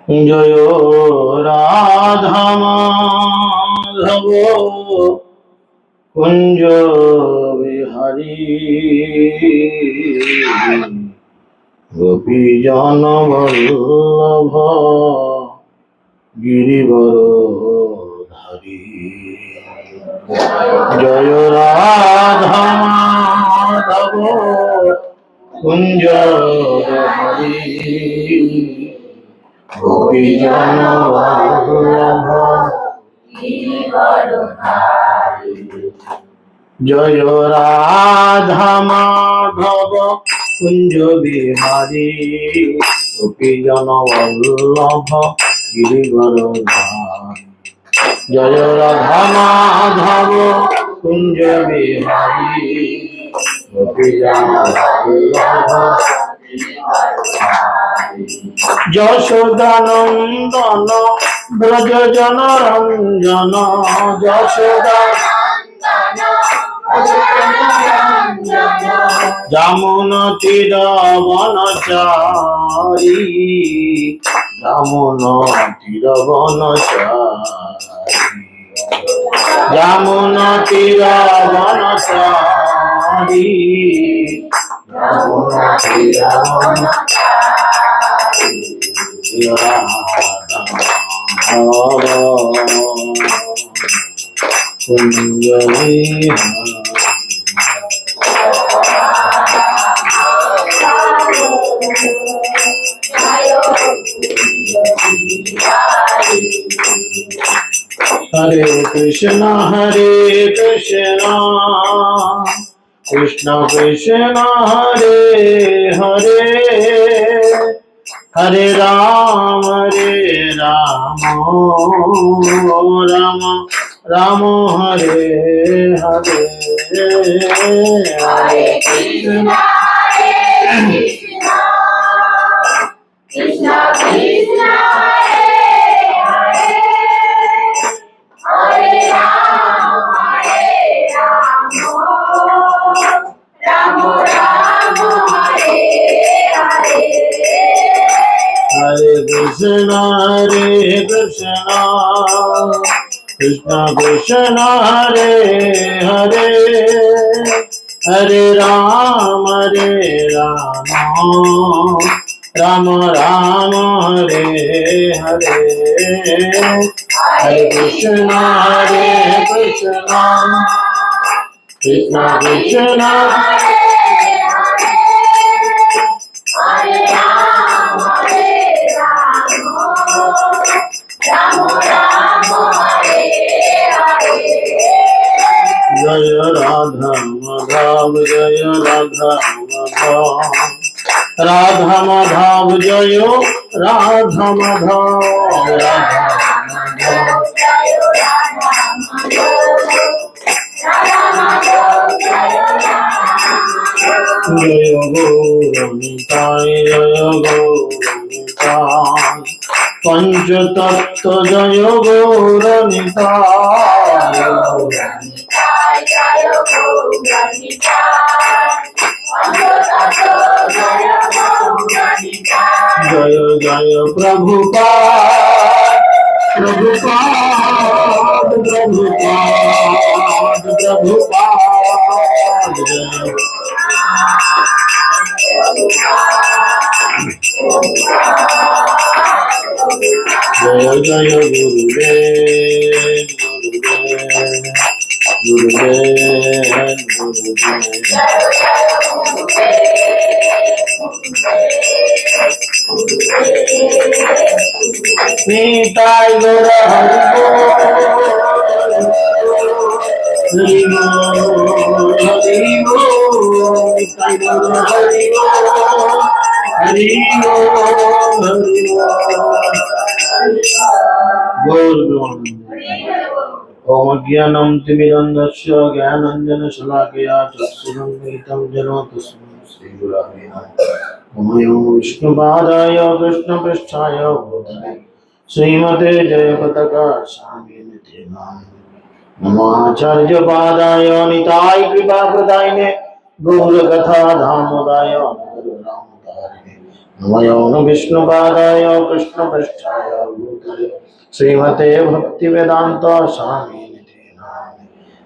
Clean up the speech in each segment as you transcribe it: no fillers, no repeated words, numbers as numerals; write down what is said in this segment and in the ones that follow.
জয় রাধা মাধব কুঞ্জ বিহারী গোপী জন বল্লভ গিরিবর ধারী। জয় রাধা মাধব কুঞ্জ বিহারী গোপী জন বল্লভ গিরিবর ধারী। জয় রাধা মাধব কুঞ্জ বিহারী গোপী জন বল্লভ গিরিবর ধারী। জয় রাধা মাধব কুঞ্জ বিহারী গোপী জন বল্লভ যশোদানন্দন ব্রজ জন রঞ্জন যশোদা যমুন তীর বনচারী যমুন তীর বনচারী যমুন তীর বনচারী যমুন তীর কুঞ্জ हरे कृष्ण कृष्ण कृष्ण हरे हरे हरे राम राम राम हरे हरे। हरे Krishna Krishna Krishna Hare Krishna Krishna Krishna Hare Hare Hare Ram Ram Ram Hare Hare। Hare Krishna Krishna Krishna जय राधा माधव जय राधा माधव राधा माधव जय राधा माधव राधा माधव जय गौरनिताय जय गौरनिताय पंचतत्व जय गौरनिताय जय जय प्रभुपाद प्रभुपाद प्रभुपाद प्रभुपाद जय जय गुरुदेव गुरुदेव निताय गौर हरि बोल हरि बोल निताय गौर हरि बोल ओम ज्ञानं तिमिरन्धस्य ज्ञानाञ्जनशलाकया चक्षुरुन्मिलितं येन तस्मै श्रीगुरवे नमः। ओम विष्णुपादाय कृष्णपृष्ठाय भूतले श्रीमते जयपताका स्वामिनिते नमो आचार्यपादाय निताय कृपाप्रदायिने गौरकथा दामोदाय नमो विष्णुपादाय कृष्णपृष्ठाय भूतले श्रीमते भक्तिवेदांत स्वामी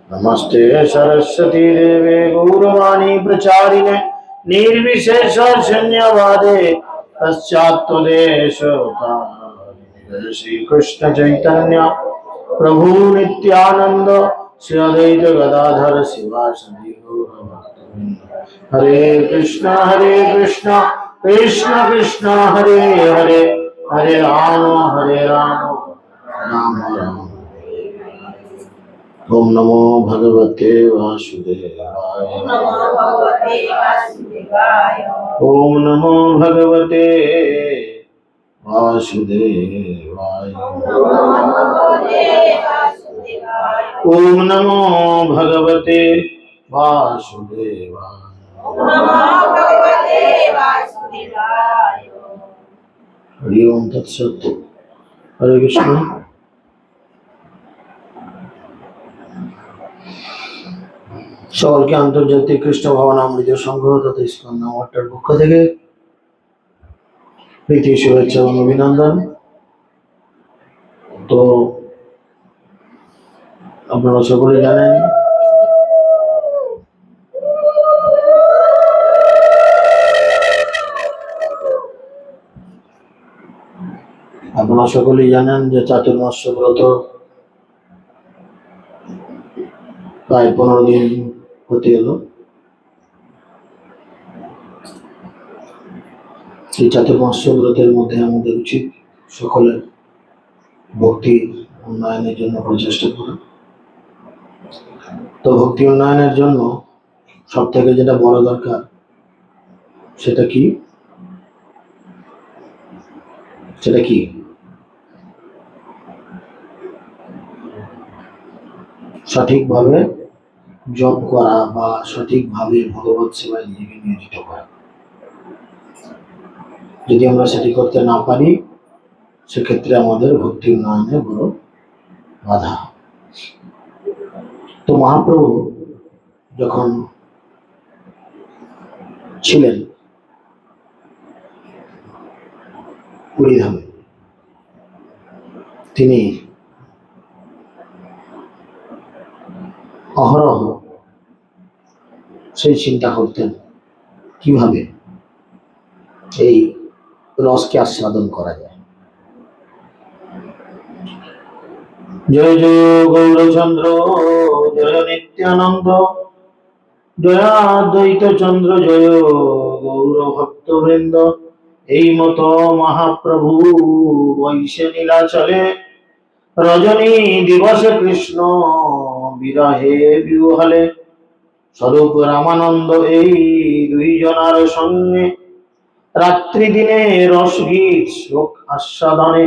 नमस्ते सरस्वती देवे गौरवाणी प्रचारिणे निर्विशेष शून्यवादे पश्चात्तदेशोतारिणे श्री कृष्ण चैतन्य प्रभु नित्यानंद श्री अद्वैत गदाधर शिवासदि गौरभक्तवृंद हरे कृष्ण कृष्ण कृष्ण हरे हरे हरे राम राम राम। ओम नमो भगवते वासुदेवाय। ओम नमो भगवते वासुदेवाय। ओम नमो भगवते वासुदेवाय। हरि ओम तत्सत। हरे कृष्ण। সকলকে আন্তর্জাতিক কৃষ্ণ ভাবনামৃত সংঘ তথা ইসকন নামটার পক্ষ থেকে প্রীতি শুভেচ্ছা এবং অভিনন্দন। তো আপনারা সকলে জানেন যে চাতুর্মাস্য ব্রত প্রায় 15 দিন হতে এলো। এই চাতুর্মাস্য ব্রতের মধ্যে আমাদের উচিত সকলের ভক্তি উন্নয়নের জন্য প্রচেষ্টা করা। তো ভক্তি উন্নয়নের জন্য সব থেকে যেটা বড় দরকার সেটা কি সঠিকভাবে জপ করা বা সঠিকভাবে ভগবত সেবায় নিজেকে নিয়োজিত করা। যদি আমরা সেটি করতে না পারি সেক্ষেত্রে আমাদের ভক্তি উন্নয়নে বড় বাধা। তো মহাপ্রভু যখন ছিলেন পুরীধামে, তিনি অহরহ সেই চিন্তা করতেন কিভাবে এই রসকে আস্বাদন করা যায়। জয় জয় গৌরচন্দ্র, জয় নিত্যানন্দ, জয় অদ্বৈত চন্দ্র, জয় গৌর ভক্তবৃন্দ। এই মতো মহাপ্রভু বৈশে নীলাচলে রজনী দিবসে কৃষ্ণ বিরহে বিহলে স্বরূপ রামানন্দ এই দুই জনার সঙ্গে রাত্রি দিনে রসগীত শ্লোক আস্বাদনে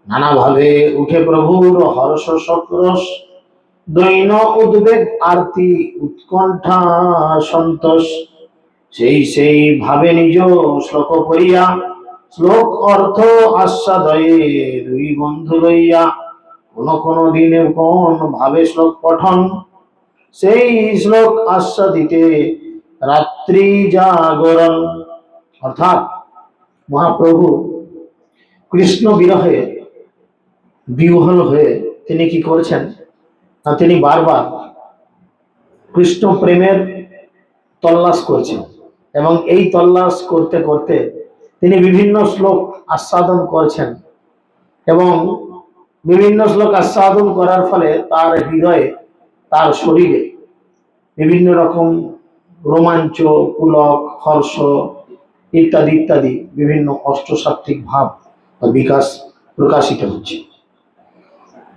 নানাভাবে উঠে প্রভুর হর্ষ সক্রোশ, দৈন উদ্বেগ আরতি উৎকণ্ঠা সন্তোষ। সেই ভাবে নিজ শ্লোক পড়িয়া শ্লোক অর্থ আস্বাদয়ে দুই বন্ধু লইয়া কোন দিনে কোন ভাবে শ্লোক পঠন, সেই শ্লোক আস্বাদিতে রাত্রি জাগরণ। অর্থাৎ মহাপ্রভু কৃষ্ণ বিরহে বিহ্বল হয়ে তিনি কি করেছেন, তিনি বারবার কৃষ্ণ প্রেমের তল্লাশ করছেন এবং এই তল্লাশ করতে করতে তিনি বিভিন্ন শ্লোক আস্বাদন করছেন এবং বিভিন্ন শ্লোক আস্বাদন করার ফলে তার হৃদয়ে, তার শরীরে বিভিন্ন রকম রোমাঞ্চ, পুলক, হর্ষ ইত্যাদি ইত্যাদি বিভিন্ন অষ্টসাত্ত্বিক ভাব বা বিকাশ প্রকাশিত হচ্ছে।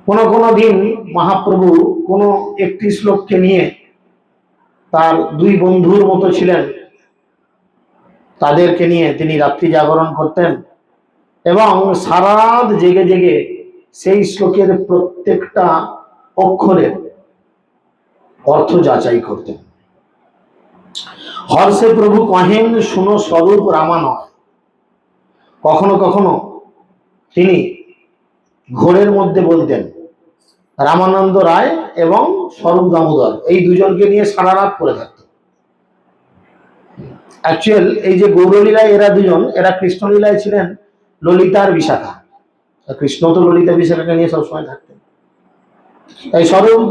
কোন দিন মহাপ্রভু কোন একটি শ্লোককে নিয়ে তার দুই বন্ধুর মতো ছিলেন, তাদেরকে নিয়ে তিনি রাত্রি জাগরণ করতেন এবং সারা রাত জেগে জেগে সেই শ্লোকের প্রত্যেকটা অক্ষরের অর্থ যাচাই করতেন। হর্ষে প্রভু কহেন শুনো স্বরূপ রামানয়। কখনো কখনো তিনি ঘোরের মধ্যে বলতেন রামানন্দ রায় এবং স্বরূপ দামোদর, এই দুজনকে নিয়ে সারা রাত পড়ে থাকত। অ্যাকচুয়াল এই যে গৌরলীলায় এরা দুজন, এরা কৃষ্ণলীলায় ছিলেন ললিতা আর বিশাখা। কৃষ্ণ তো ললিতা বিশাখাকে নিয়ে সবসময় থাকতেন। তাই স্বরূপ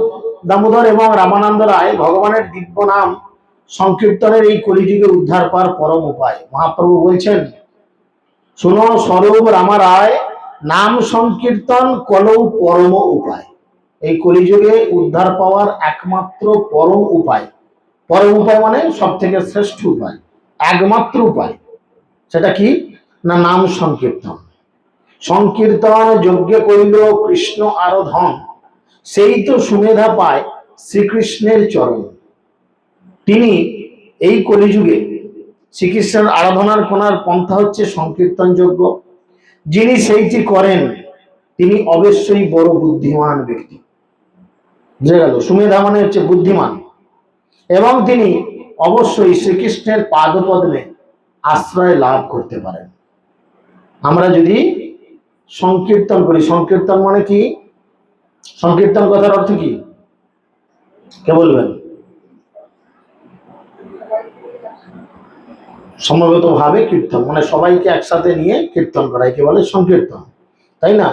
দামোদর এবং রামানন্দ রায় ভগবানের দিব্য নাম সংকীর্তনের এই কলিযুগে উদ্ধার পাওয়ার পরম উপায়। মহাপ্রভু বলছেন, শুনো স্বরূপ রামা রায়, নাম সংকীর্তন কলৌ পরম উপায়। এই কলিযুগে উদ্ধার পাওয়ার একমাত্র পরম উপায়। পরম উপায় মানে সব থেকে শ্রেষ্ঠ উপায়, একমাত্র উপায়। সেটা কি না? নাম সংকীর্তন। সংকীর্তন যজ্ঞে করিল কৃষ্ণ আরাধন, সেই তো সুমেধা পায় শ্রীকৃষ্ণের চরণ। তিনি এই কলিযুগে শ্রীকৃষ্ণের আরাধনার কোনার পন্থা হচ্ছে সংকীর্তন যজ্ঞ। যিনি সেইটি করেন তিনি অবশ্যই বড় বুদ্ধিমান ব্যক্তি। বুঝে গেল? সুমেধা মানে হচ্ছে বুদ্ধিমান, এবং তিনি অবশ্যই শ্রীকৃষ্ণের পাদপদ্মে আশ্রয় লাভ করতে পারেন। আমরা যদি সংকীর্তন করি, সংকীর্তন মানে কি? সংকীর্তন কথার অর্থ কি কে বলবেন? সমবেত ভাবে কীর্তন মানে সবাইকে একসাথে নিয়ে কীর্তন করা, একে বলে সংকীর্তন, তাই না?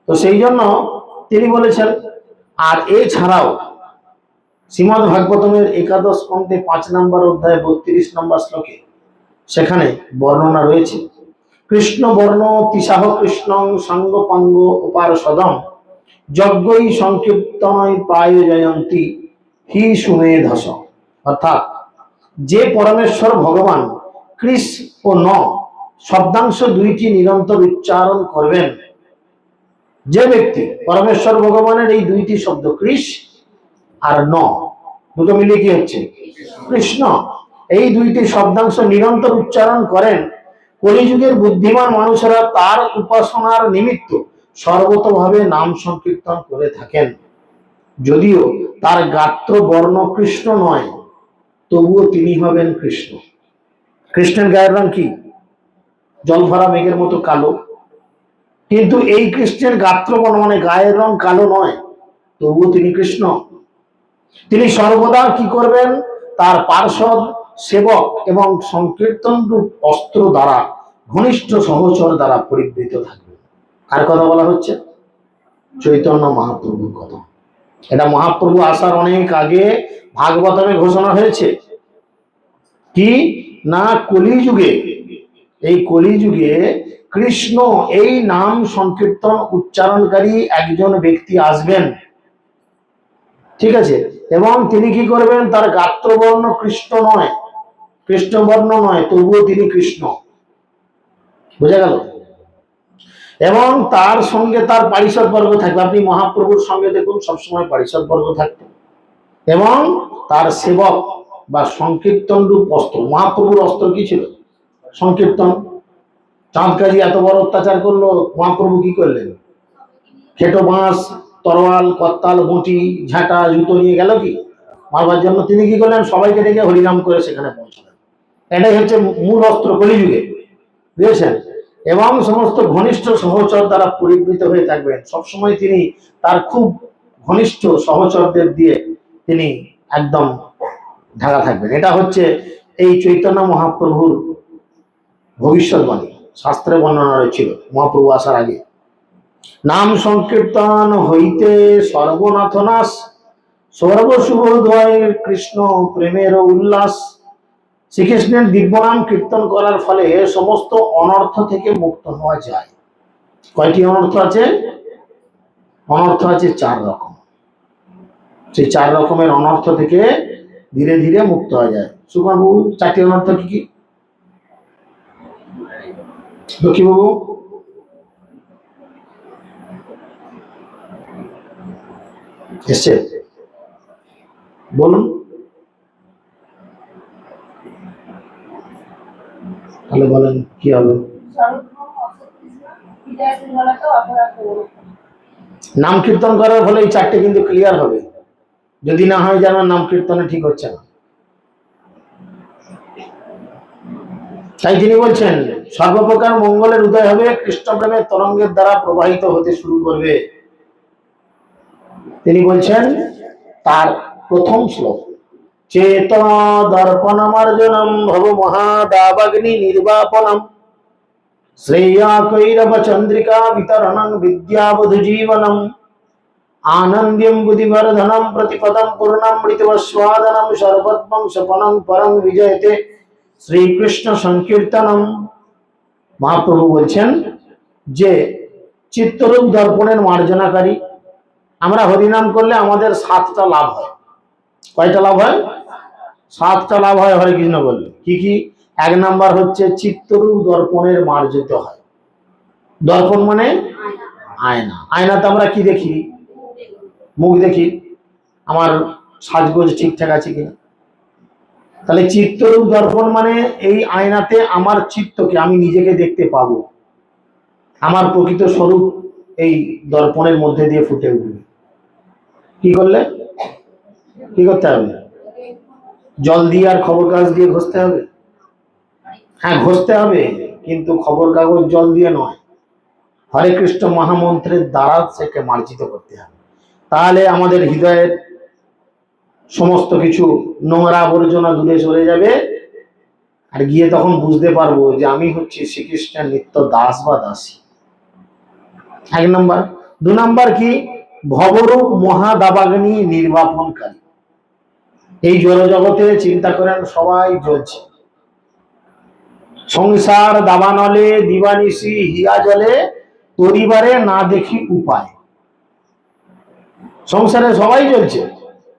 তো সেই জন্য তিনি বলেছেন। আর এছাড়াও শ্রীমদ ভাগবতমের একাদশ স্কন্ধে 5 নম্বর অধ্যায় 32 নম্বর শ্লোকে সেখানে বর্ণনা রয়েছে, কৃষ্ণ বর্ণ তিসাহ কৃষ্ণং সঙ্গপাঙ্গ উপারসদম যজ্ঞই সংকীর্তনই প্রায় জয়ন্তী হি সুমেধস। অর্থাৎ যে পরমেশ্বর ভগবান কৃষ ও ন শব্দাংশ দুইটি নিরন্তর উচ্চারণ করবেন, যে ব্যক্তি পরমেশ্বর ভগবানের এই দুইটি শব্দ কৃষ আর ন দুটো মিলিয়ে কি হচ্ছে কৃষ্ণ, এই দুইটি শব্দাংশ নিরন্তর উচ্চারণ করেন, কলিযুগের বুদ্ধিমান মানুষেরা তার উপাসনার নিমিত্ত সর্বতভাবে নাম সংকীর্তন করে থাকেন। যদিও তার গাত্র বর্ণ কৃষ্ণ নয়, তবুও তিনি হবেন কৃষ্ণ। কৃষ্ণের গায়ের রং কি? জল ভরা মেঘের মতো কালো। কিন্তু এই কৃষ্ণের গাত্র বর্ণ মানে গায়ের রং কালো নয়, তবুও তিনি কৃষ্ণ। তিনি সর্বদা কি করবেন? তার পার্ষদ সেবক এবং সংকীর্তন রূপ অস্ত্র দ্বারা ঘনিষ্ঠ সহচর দ্বারা পরিবৃত থাকবে। কার কথা বলা হচ্ছে? চৈতন্য মহাপ্রভুর কথা। এটা মহাপ্রভু আসার অনেক আগে ভাগবতমে ঘোষণা হয়েছে। কি না? কলিযুগে, এই কলিযুগে কৃষ্ণ এই নাম সংকীর্তন উচ্চারণকারী একজন ব্যক্তি আসবেন, ঠিক আছে? এবং তিনি কি করবেন? তার গাত্রবর্ণ কৃষ্ণ নয়, কৃষ্ণবর্ণ নয়, তবুও তিনি কৃষ্ণ। বুঝা গেল? এবং তার সঙ্গে তার পারিষদ বর্গ থাকবে। আপনি মহাপ্রভুর সঙ্গে দেখুন সবসময় পারিষদ বর্গ থাকবে, এবং তার সেবক বা সংকীর্তন রূপ অস্ত্র। মহাপ্রভুর অস্ত্র কি ছিল? সংকীর্তন। চাঁদ কাজী এত বড় অত্যাচার করলো, মহাপ্রভু কি করলেন? খেটো বাঁশ, তরোয়াল, করতাল, বঁটি, ঝাঁটা, জুতো নিয়ে গেল কি মারবার জন্য। তিনি কি করলেন? সবাইকে ডেকে হরিনাম করে সেখানে পৌঁছলেন। এটাই হচ্ছে মূল অস্ত্র কলিযুগে, বুঝেছেন? এবং সমস্ত ঘনিষ্ঠ সহচর দ্বারা পরিবৃত হয়ে থাকবেন। সবসময় তিনি তার খুব ঘনিষ্ঠ সহচরদের দিয়ে তিনি একদম ঢাকা থাকবেন। এটা হচ্ছে এই চৈতন্য মহাপ্রভুর ভবিষ্যৎবাণী, শাস্ত্রে বর্ণনা রয়েছিল মহাপ্রভু আসার আগে। নাম সংকীর্তন হইতে সর্বনাথ নাশ, সর্বশুভোদয় কৃষ্ণ প্রেমের উল্লাস। শ্রীকৃষ্ণের দিব্য নাম কীর্তন করার ফলে সমস্ত অনর্থ থেকে মুক্ত হওয়া যায়। কয়টি অনর্থ আছে? অনর্থ আছে 4 রকম। সেই 4 রকমের অনর্থ থেকে ধীরে ধীরে মুক্ত হওয়া যায়। সুকুমারবাবু, 4টি অনর্থ কি কি? লক্ষ্মীবাবু এসছে, বলুন। তাহলে বলেন কি হবে? নাম কীর্তন করার ফলে এই 4টে কিন্তু ক্লিয়ার হবে। যদি না হয় যেন নাম কীর্তনে ঠিক হচ্ছে না। তাই তিনি বলছেন সর্বপ্রকার মঙ্গলের উদয় হবে, কৃষ্ণ প্রেমের তরঙ্গের দ্বারা প্রবাহিত হতে শুরু করবে। তিনি বলছেন তার প্রথম শ্লোক, চেত দর্পণমার্জনম ভব মহাদাবাগ্নি নির্বাপনম শ্রেয়া কৈরব চন্দ্রিকা বিতরণং বিদ্যাবধু জীবনম आनंद्यम बुद्धिवर्धनम प्रतिपदम पूर्णमृतवस्वादनम सर्वत्मं सपनं परं विजयते श्री कृष्ण संकीर्तनम। মহাপ্রভু বলছেন যে চিত্তরূপ দর্পণের মার্জনাকারী। আমরা হরিনাম করলে আমাদের 7টা লাভ হয়। কয়টা লাভ হয়? 7টা লাভ হয় হরে কৃষ্ণ বললে। কি কি? 1 নাম্বার হচ্ছে চিত্তরূপ দর্পণের মার্জিত হয়। দর্পণ মানে আয়না। আয়নাতে আমরা কি দেখি? মুখ দেখি, আমার সাজগোজ ঠিকঠাক আছে কিনা। তাহলে চিত্তরূপ দর্পণ মানে এই আয়নাতে আমার চিত্তকে, আমি নিজেকে দেখতে পাবো। আমার প্রকৃত স্বরূপ এই দর্পণের মধ্যে দিয়ে ফুটে উঠবে। কি করলে? কি করতে হবে? জল দিয়ে আর খবর কাগজ দিয়ে ঘষতে হবে? হ্যাঁ, ঘষতে হবে, কিন্তু খবর কাগজ জল দিয়ে নয়, হরে কৃষ্ণ মহামন্ত্রের দ্বারা সেকে মার্জিত করতে হবে। তাহলে আমাদের হৃদয়ের সমস্ত কিছু নোংরা আবর্জনা দূরে সরে যাবে, আর গিয়ে তখন বুঝতে পারবো যে আমি হচ্ছি শ্রীকৃষ্ণের নিত্য দাস বা দাসী। 1 নাম্বার। 2 নাম্বার কি? ভবরূপ মহাদাবাগ্নি নির্বাপনকারী। এই জড় জগতে চিন্তা করেন সবাই জ্বলছে, সংসার দাবানলে দিবানিশি হিয়া জলে পরিবারে না দেখি উপায়। সংসারে সবাই জ্বলছে,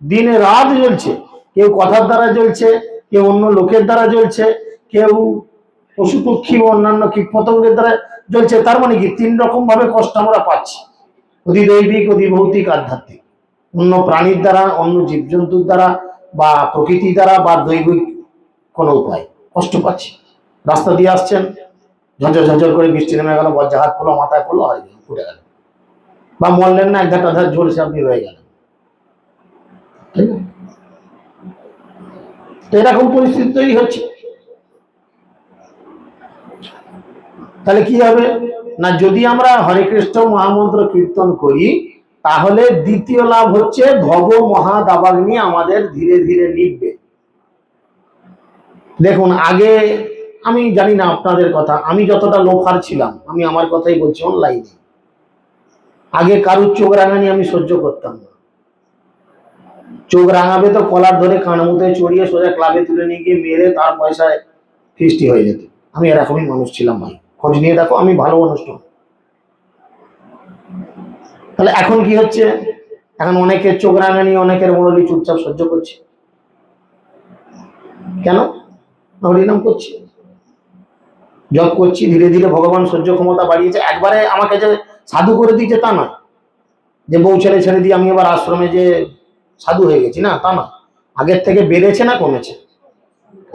দিনে রাত জ্বলছে। কেউ কথার দ্বারা জ্বলছে, কেউ অন্য লোকের দ্বারা জ্বলছে, কেউ পশু পক্ষী ও অন্যান্য কীট পতঙ্গের দ্বারা জ্বলছে। তার মানে কি? 3 রকম ভাবে কষ্ট আমরা পাচ্ছি, অধিদৈবিক, অধিভৌতিক, আধ্যাত্মিক। অন্য প্রাণীর দ্বারা, অন্য জীবজন্তুর দ্বারা, বা প্রকৃতি দ্বারা, বা দৈবিক কোনো উপায় কষ্ট পাচ্ছি। রাস্তা দিয়ে আসছেন, ঝঞ্ঝর ঝঞ্ঝর করে বৃষ্টি নেমে গেল, বজ্রাঘাত পড়লো, মাথায় পড়লো, হয়ে গেল, ফুটে গেল। বা মরলেন না, 1 ধার ঝলসে আপনি রয়ে গেলেন। এরকম পরিস্থিতি তৈরি হচ্ছে। তাহলে কি হবে না, যদি আমরা হরে কৃষ্ণ মহামন্ত্র কীর্তন করি, তাহলে দ্বিতীয় লাভ হচ্ছে ভব মহাদাবাগ্নি আমাদের ধীরে ধীরে নিভবে। দেখুন, আগে আমি জানি না আপনাদের কথা, আমি যতটা লোফার ছিলাম, আমি আমার কথাই বলছি অনলাইনে, আগে কারুর চোখ রাঙানি আমি সহ্য করতাম না। চোখ রাঙাবে তো কলার ধরে কানমুতে চড়িয়ে সোজা ক্লাবে তুলে নিয়ে গিয়ে মেরে তার পয়সায় ফিস্টি হয়ে যেত। আমি এরকমই মানুষ ছিলাম ভাই, খোঁজ নিয়ে দেখো, আমি ভালো অনুষ্ঠান। তাহলে এখন কি হচ্ছে? এখন অনেকের চোখ রাঙানি, অনেকের মুরলি চুপচাপ সহ্য করছে। কেন? হরিনাম করছি, জপ করছি, ধীরে ধীরে ভগবান সহ্য ক্ষমতা বাড়িয়েছে। একবারে আমাকে যে সাধু করে দিয়েছে তা নয়, যে বউ ছেড়ে ছেড়ে দিয়ে আমি এবার আশ্রমে যে সাধু হয়ে গেছি, না, তা নয়। আগের থেকে বেড়েছে না কমেছে?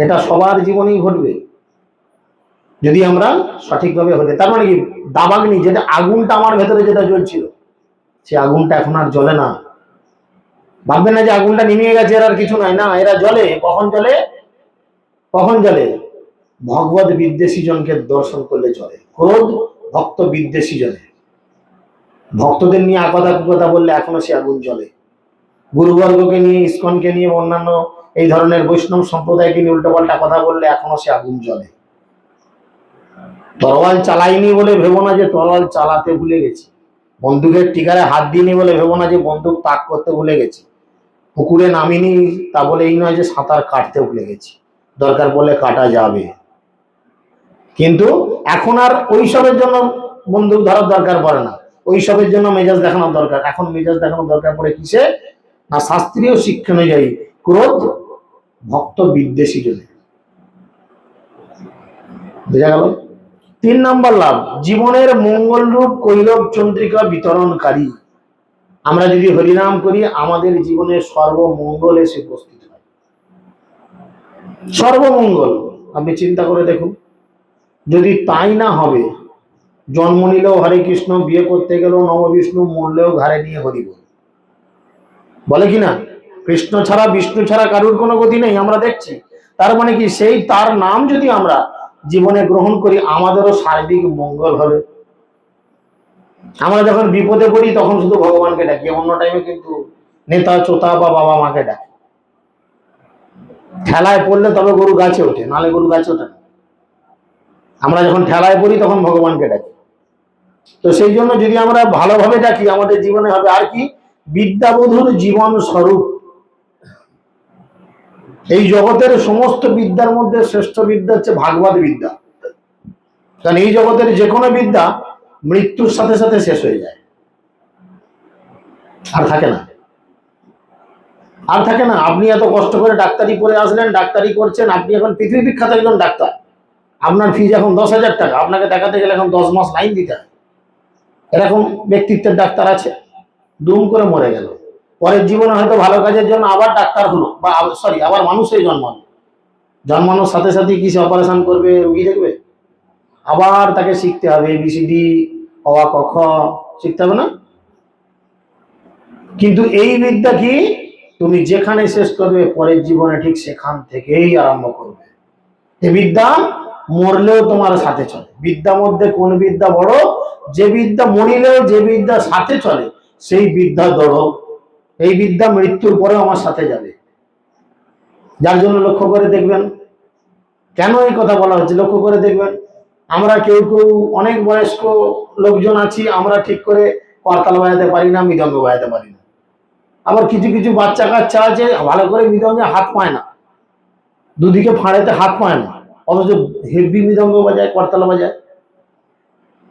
এটা সবার জীবনেই ঘটবে যদি আমরা সঠিকভাবে হতে। তার মানে কি? দাবাগ্নি, যেটা আগুনটা আমার ভেতরে যেটা জ্বলছিল, সে আগুনটা এখন আর জ্বলে না। ভাববে না যে আগুনটা নিমিয়ে গেছে, এর আর কিছু নাই, না, এরা জ্বলে। কখন জ্বলে? কখন জ্বলে? ভগবত বিদ্বেষী জনকে দর্শন করলে জ্বলে। ক্রোধ ভক্ত বিদ্বেষী জনে, ভক্তদের নিয়ে আকথা কুকথা বললে এখনো সে আগুন জ্বলে। গুরুবর্গকে নিয়ে, ইস্কনকে নিয়ে, অন্যান্য এই ধরনের বৈষ্ণব সম্প্রদায়কে নিয়ে উল্টোপাল্টা কথা বললে এখনো সে আগুন জ্বলে। তরোয়াল চালাইনি বলে ভেবো না যে তরোয়াল চালাতে ভুলে গেছি। বন্দুকের টিকারে হাত দিইনি বলে ভেবো না যে বন্দুক তাক করতে ভুলে গেছি। পুকুরে নামিনি তা বলে এই নয় যে সাঁতার কাটতে ভুলে গেছি। দরকার পড়লে কাটা যাবে, কিন্তু এখন আর ওইসবের জন্য বন্দুক ধরার দরকার পড়ে না, ওইসবের জন্য মেজাজ দেখানোর দরকার। এখন মেজাজ দেখানোর দরকার পড়ে কিসে? না, শাস্ত্রীয় শিক্ষা অনুযায়ী ক্রোধ ভক্ত বিদ্বেষী জন্য। বোঝা গেল? 3 নম্বর লাভ, জীবনের মঙ্গল রূপ কৈরব চন্দ্রিকা বিতরণকারী। আমরা যদি হরিনাম করি, আমাদের জীবনে সর্বমঙ্গল এসে উপস্থিত হয়। সর্বমঙ্গল। আপনি চিন্তা করে দেখুন, যদি তাই না হবে, জন্ম নিলেও হরে কৃষ্ণ, বিয়ে করতে গেলেও নববিষ্ণু, মরলেও ঘাড়ে নিয়ে হরি বল, বলে কিনা? কৃষ্ণ ছাড়া, বিষ্ণু ছাড়া কারুর কোনো গতি নেই, আমরা দেখছি। তার মানে কি? সেই তার নাম যদি আমরা জীবনে গ্রহণ করি, আমাদেরও সার্বিক মঙ্গল হবে। আমরা যখন বিপদে পড়ি তখন শুধু ভগবানকে ডাকি, অন্য টাইমে কিন্তু নেতা চোতা বা বাবা মাকে ডাকি। ঠেলায় পড়লে তবে গরু গাছে ওঠে, নালে গরু গাছে ওঠে না। আমরা যখন ঠেলায় পড়ি তখন ভগবানকে ডাকি। তো সেই জন্য যদি আমরা ভালোভাবে ডাকি, আমাদের জীবনে হবে আর কি, বিদ্যাবধূর জীবন স্বরূপ। এই জগতের সমস্ত বিদ্যার মধ্যে শ্রেষ্ঠ বিদ্যা হচ্ছে ভাগবত বিদ্যা। কারণ এই জগতের যে কোনো বিদ্যা মৃত্যুর সাথে সাথে শেষ হয়ে যায়, আর থাকে না, আর থাকে না। আপনি এত কষ্ট করে ডাক্তারি পড়ে আসলেন, ডাক্তারি করছেন, আপনি এখন পৃথিবী বিখ্যাত একজন ডাক্তার, আপনার ফিজ এখন 10,000 টাকা, আপনাকে দেখাতে গেলে এখন 10 মাস লাইন দিতে হয়। এরকম ব্যক্তিত্বের ডাক্তার আছে, দুম করে মরে গেল। পরের জীবনে হয়তো ভালো কাজের জন্য আবার ডাক্তার হলো, বা সরি আবার মানুষ হয়ে জন্মালো। জন্মানোর সাথে সাথে কি সে অপারেশন করবে, রুগী দেখবে? আবার তাকে শিখতে হবে এবিসিডি, অ আ ক খ শিখতে হবে না? কিন্তু এই বিদ্যা কি, তুমি যেখানে শেষ করবে পরের জীবনে ঠিক সেখান থেকেই আরম্ভ করবে। এই বিদ্যা মরলেও তোমার সাথে চলে। বিদ্যা মধ্যে কোন বিদ্যা বড়? যে বিদ্যা মরিলেও, যে বিদ্যা সাথে চলে সেই বিদ্যা দৃঢ়। এই বিদ্যা মৃত্যুর পরেও আমার সাথে যাবে। যার জন্য লক্ষ্য করে দেখবেন, কেন এই কথা বলা হচ্ছে লক্ষ্য করে দেখবেন, আমরা কেউ কেউ অনেক বয়স্ক লোকজন আছি, আমরা ঠিক করে করতাল বাজাতে পারি না, মৃদঙ্গ বাজাতে পারি না। আবার কিছু কিছু বাচ্চা কাচ্চা আছে ভালো করে মৃদঙ্গে হাত পায় না, দুদিকে ফাঁড়েতে হাত পায় না, অথচ হেভি মৃদঙ্গ বাজায়, করতাল বাজায়।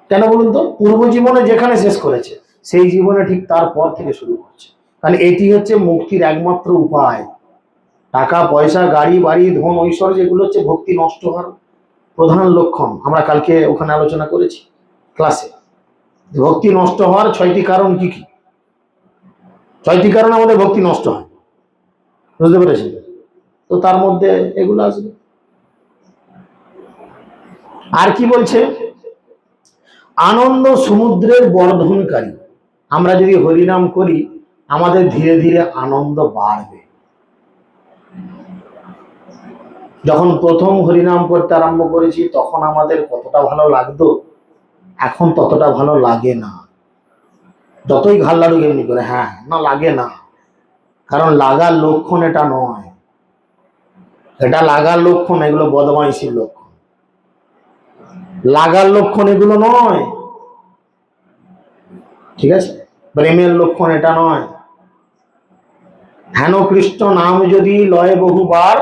কেন বলুন তো? পূর্ব জীবনে যেখানে শেষ করেছে সেই জীবনে ঠিক তারপর থেকে শুরু করছে। কারণ এটি হচ্ছে মুক্তির একমাত্র উপায়। টাকা পয়সা, গাড়ি বাড়ি, ধন ঐশ্বর্য, এগুলো হচ্ছে ভক্তি নষ্ট হওয়ার প্রধান লক্ষণ। আমরা কালকে ওখানে আলোচনা করেছি ক্লাসে, ভক্তি নষ্ট হওয়ার 6টি কারণ কি কি। 6টি কারণ আমাদের ভক্তি নষ্ট হয়, বুঝতে পেরেছেন? তো তার মধ্যে এগুলো আসবে। আর কি বলছে? আনন্দ সমুদ্রের বর্ধনকারী। আমরা যদি হরিনাম করি আমাদের ধীরে ধীরে আনন্দ বাড়বে। যখন প্রথম হরিনাম করতে আরম্ভ করেছি তখন আমাদের কতটা ভালো লাগতো, এখন ততটা ভালো লাগে না। যতই ঘাল লাড়ুক এমনি করে, হ্যাঁ না লাগে না। কারণ লাগার লক্ষণ এটা নয়, এটা লাগার লক্ষণ, এগুলো বদমাইশির লক্ষণ। লাগার লক্ষণ এগুলো নয়, ঠিক আছে? প্রেমের লক্ষণ এটা নয়। হেন কৃষ্ণ নাম যদি লয় বহুবার,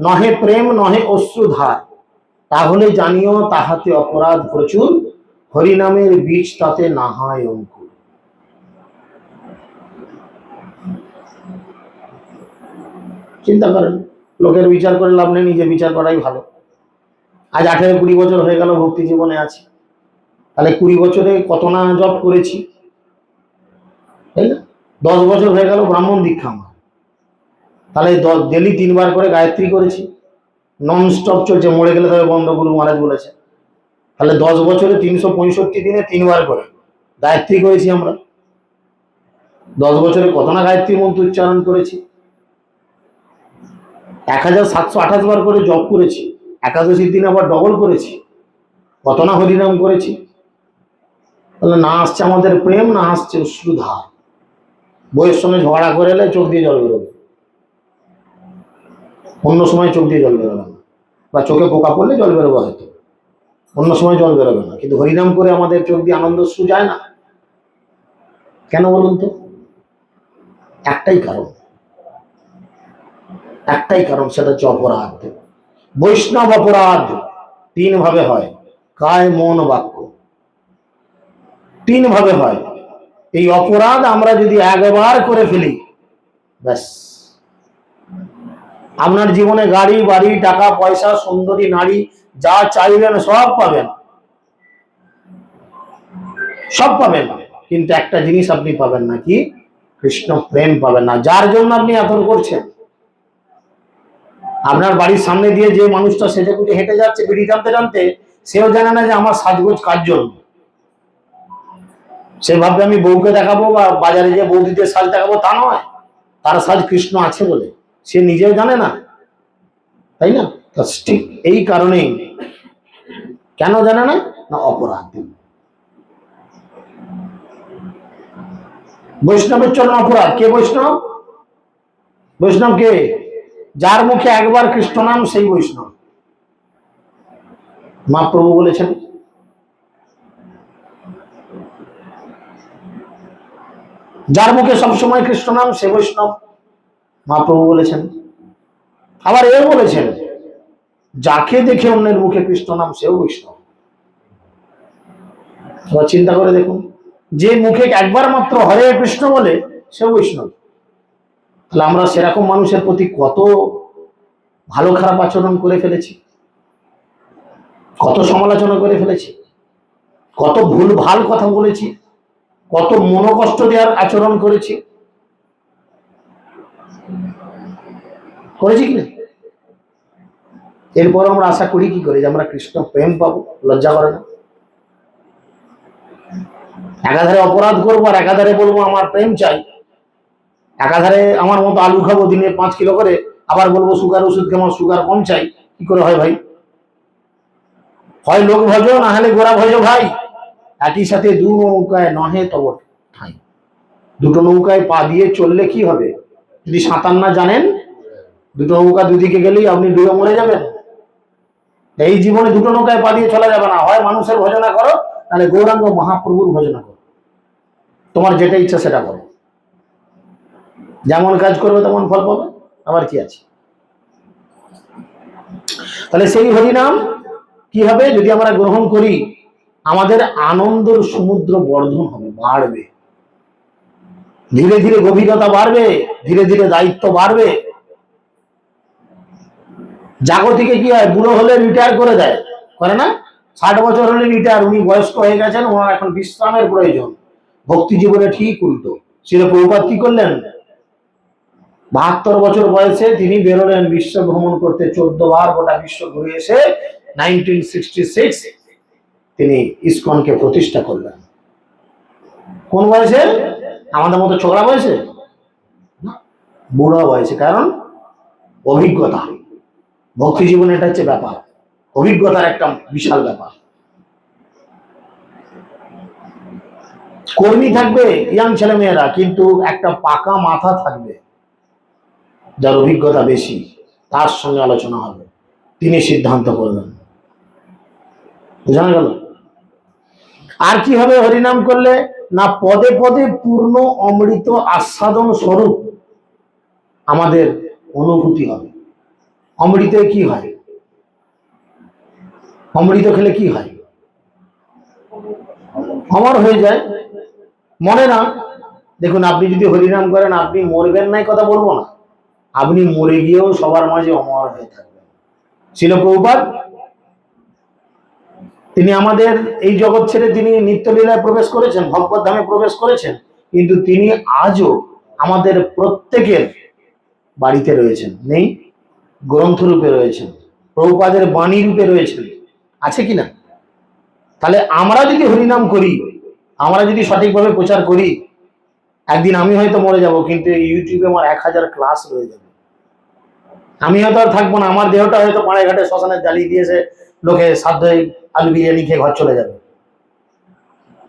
নহে প্রেম নহে অশ্রুধার, তাহলে জানিও তাহাতে অপরাধ প্রচুর, হরিনামের বীজ তাতে না হয় অঙ্কুর। চিন্তা করেন, লোকের বিচার করে লাভ নেই, নিজে বিচার করাই ভালো। আজ 18-20 বছর হয়ে গেল ভক্তি জীবনে আছি, তাহলে 20 বছরে কত না জব করেছি, তাই না? 10 বছর হয়ে গেল ব্রাহ্মণ দীক্ষা আমার, তাহলে ডেলি 3 বার করে গায়ত্রী করেছি, নন স্টপ চলছে, মরে গেলে তবে বন্ধ, গুরু মহারাজ বলেছে। তাহলে 10 বছরে 365 দিনে 3 বার করে গায়ত্রী করেছি আমরা। 10 বছরে কত না গায়ত্রী মন্ত্র উচ্চারণ করেছি। 1728 বার করে জপ করেছি, একাদশীর দিন আবার ডবল করেছি, কত না হরিনাম করেছি। তাহলে না আসছে আমাদের প্রেম, না আসছে অশ্রুধার। বইয়ের সঙ্গে ঝগড়া করে এলে চোখ দিয়ে জল বেরোবে, অন্য সময় চোখ দিয়ে জল বেরোবে না, বা চোখে পোকা পড়লে জল বেরোবে হয়তো, অন্য সময় জল বেরোবে না। কিন্তু হরিনাম করে আমাদের চোখ দিয়ে আনন্দ অশ্রু যায় না। কেন বলুন তো? একটাই কারণ, একটাই কারণ, সেটা হচ্ছে অপরাধ। বৈষ্ণব অপরাধ 3 ভাবে হয়, কায় মন বাক্য, 3 ভাবে হয়। এই অপরাধ আমরা যদি একবার করে ফেলি, ব্যাস, আপনার জীবনে গাড়ি বাড়ি, টাকা পয়সা, সুন্দরী নারী, যা চাইবেন সব পাবেন, সব পাবেন, কিন্তু একটা জিনিস আপনি পাবেন না, কি? কৃষ্ণ প্রেম পাবেন না, যার জন্য আপনি এত করছেন। আপনার বাড়ির সামনে দিয়ে যে মানুষটা সেজে গুজে হেঁটে যাচ্ছে বিড়ি টানতে টানতে, সেও জানে না যে আমার সাজগোজ কার জন্য। সে ভাববে আমি বউকে দেখাবো বা বাজারে যে বৌদিদের সাজ দেখাবো, তা নয়, তার সাজ কৃষ্ণ আছে বলে সে নিজেও জানে না, তাই না? ঠিক এই কারণেই, কেন জানে না? না অপরাধ। বৈষ্ণবের চরণ অপরাধ। কে বৈষ্ণব? বৈষ্ণব কে? যার মুখে একবার কৃষ্ণ নাম সেই বৈষ্ণব। মহাপ্রভু বলেছেন। যার মুখে সবসময় কৃষ্ণ নাম সে বৈষ্ণব, মহাপ্রভু বলেছেন। আবার এও বলেছেন, যাকে দেখে অন্যের মুখে কৃষ্ণ নাম সেও বৈষ্ণব। চিন্তা করে দেখুন, যে মুখে একবার মাত্র হরে কৃষ্ণ বলে সেও বৈষ্ণব। তাহলে আমরা সেরকম মানুষের প্রতি কত ভালো খারাপ আচরণ করে ফেলেছি, কত সমালোচনা করে ফেলেছি, কত ভুল ভাল কথা বলেছি, কত মনোকষ্ট দেওয়ার আচরণ করেছি, করেছি কিনা? এরপর আমরা আশা করি কি করে যে আমরা কৃষ্ণ প্রেম পাবো? লজ্জা করে না? একাধারে অপরাধ করবো আর একাধারে বলবো আমার প্রেম চাই, একাধারে আমার মতো আলু খাবো দিনে 5 কিলো করে, আবার বলবো সুগার ওষুধ কেমন, সুগার কম চাই। কি করে হয় ভাই? হয় লোক ভজো না হলে গোড়া ভজো ভাই। একই সাথে দু নৌকায় নহে তব ঠাঁই। দুটো নৌকায় পা দিয়ে চললে কি হবে? যদি সাঁতার না জানেন, দুটো নৌকা দুদিকে গেলেই আপনি ডুবে মরে যাবেন। এই জীবনে দুটো নৌকায় পা দিয়ে চলা যাবে না, হয় মানুষের ভজনা করো নাহলে গৌরাঙ্গ মহাপ্রভুর ভজনা করো। তোমার যেটা ইচ্ছা সেটা করো, যেমন কাজ করবে তেমন ফল পাবে, আবার কি আছে? তাহলে সেই হরিনাম কি হবে যদি আমরা গ্রহণ করি? আমাদের আনন্দের সমুদ্র বর্ধন হবে, বাড়বে, ধীরে ধীরে গভীরতা বাড়বে, ধীরে ধীরে দায়িত্ব বাড়বে। জাগতিকে কি হয়, বুড়ো হলে রিটায়ার করে দেয়, করে না? 60 বছর হলে রিটায়ার, উনি বয়স্ক হয়ে গেছেন, ওনার এখন বিশ্রামের প্রয়োজন। ভক্তি জীবনে ঠিক উল্টো। শ্রীল প্রভুপাদ কি করলেন? 72 বছর বয়সে তিনি বেরোলেন বিশ্ব ভ্রমণ করতে, 14 বার গোটা বিশ্ব ঘুরে এসে 1966 তিনি ইসকনকে প্রতিষ্ঠা করলেন। কোন বয়সে? আমাদের মতো ছোকরা বয়সে? বুড়া বয়সে। কারণ অভিজ্ঞতা। ভক্তি জীবনে এটা হচ্ছে ব্যাপার, অভিজ্ঞতার একটা বিশাল ব্যাপার। কর্মী থাকবে ইয়াং ছেলে মেয়েরা, কিন্তু একটা পাকা মাথা থাকবে যার অভিজ্ঞতা বেশি, তার সঙ্গে আলোচনা হবে, তিনি সিদ্ধান্ত করবেন। জানা গেল? আর কি হবে হরিনাম করলে? না পদে পদে পূর্ণ অমৃত আস্বাদন স্বরূপ আমাদের অনুভূতি হবে। অমৃতে কি হয়? অমৃত খেলে কি হয়? অমর হয়ে যায়, মনে না? দেখুন, আপনি যদি হরিনাম করেন আপনি মরবেন নাই কথা বলবো না, আপনি মরে গিয়েও সবার মাঝে অমর হয়ে থাকবেন। শ্রীল প্রভুপাদ তিনি আমাদের এই জগৎ ছেড়ে তিনি নিত্যলীলায় প্রবেশ করেছেন, ভগবত ধামে প্রবেশ করেছেন, কিন্তু তিনি আজও আমাদের প্রত্যেকের বাড়িতে রয়েছেন। নেই? গ্রন্থ রূপে রয়েছেন, প্রভুপাদের বাণী রূপে রয়েছেন, আছে কিনা? তাহলে আমরা যদি হরিনাম করি, আমরা যদি সঠিকভাবে প্রচার করি, একদিন আমি হয়তো মরে যাব, কিন্তু ইউটিউবে আমার 1000 ক্লাস রয়ে যাবে। আমি হয়তো আর থাকবো না, আমার দেহটা হয়তো পাড়ে ঘাটে শ্মশানে জ্বালিয়ে দিয়েছে, লোকে সাধ্য আলু বিরিয়ানি খেয়ে ঘর চলে যাবে,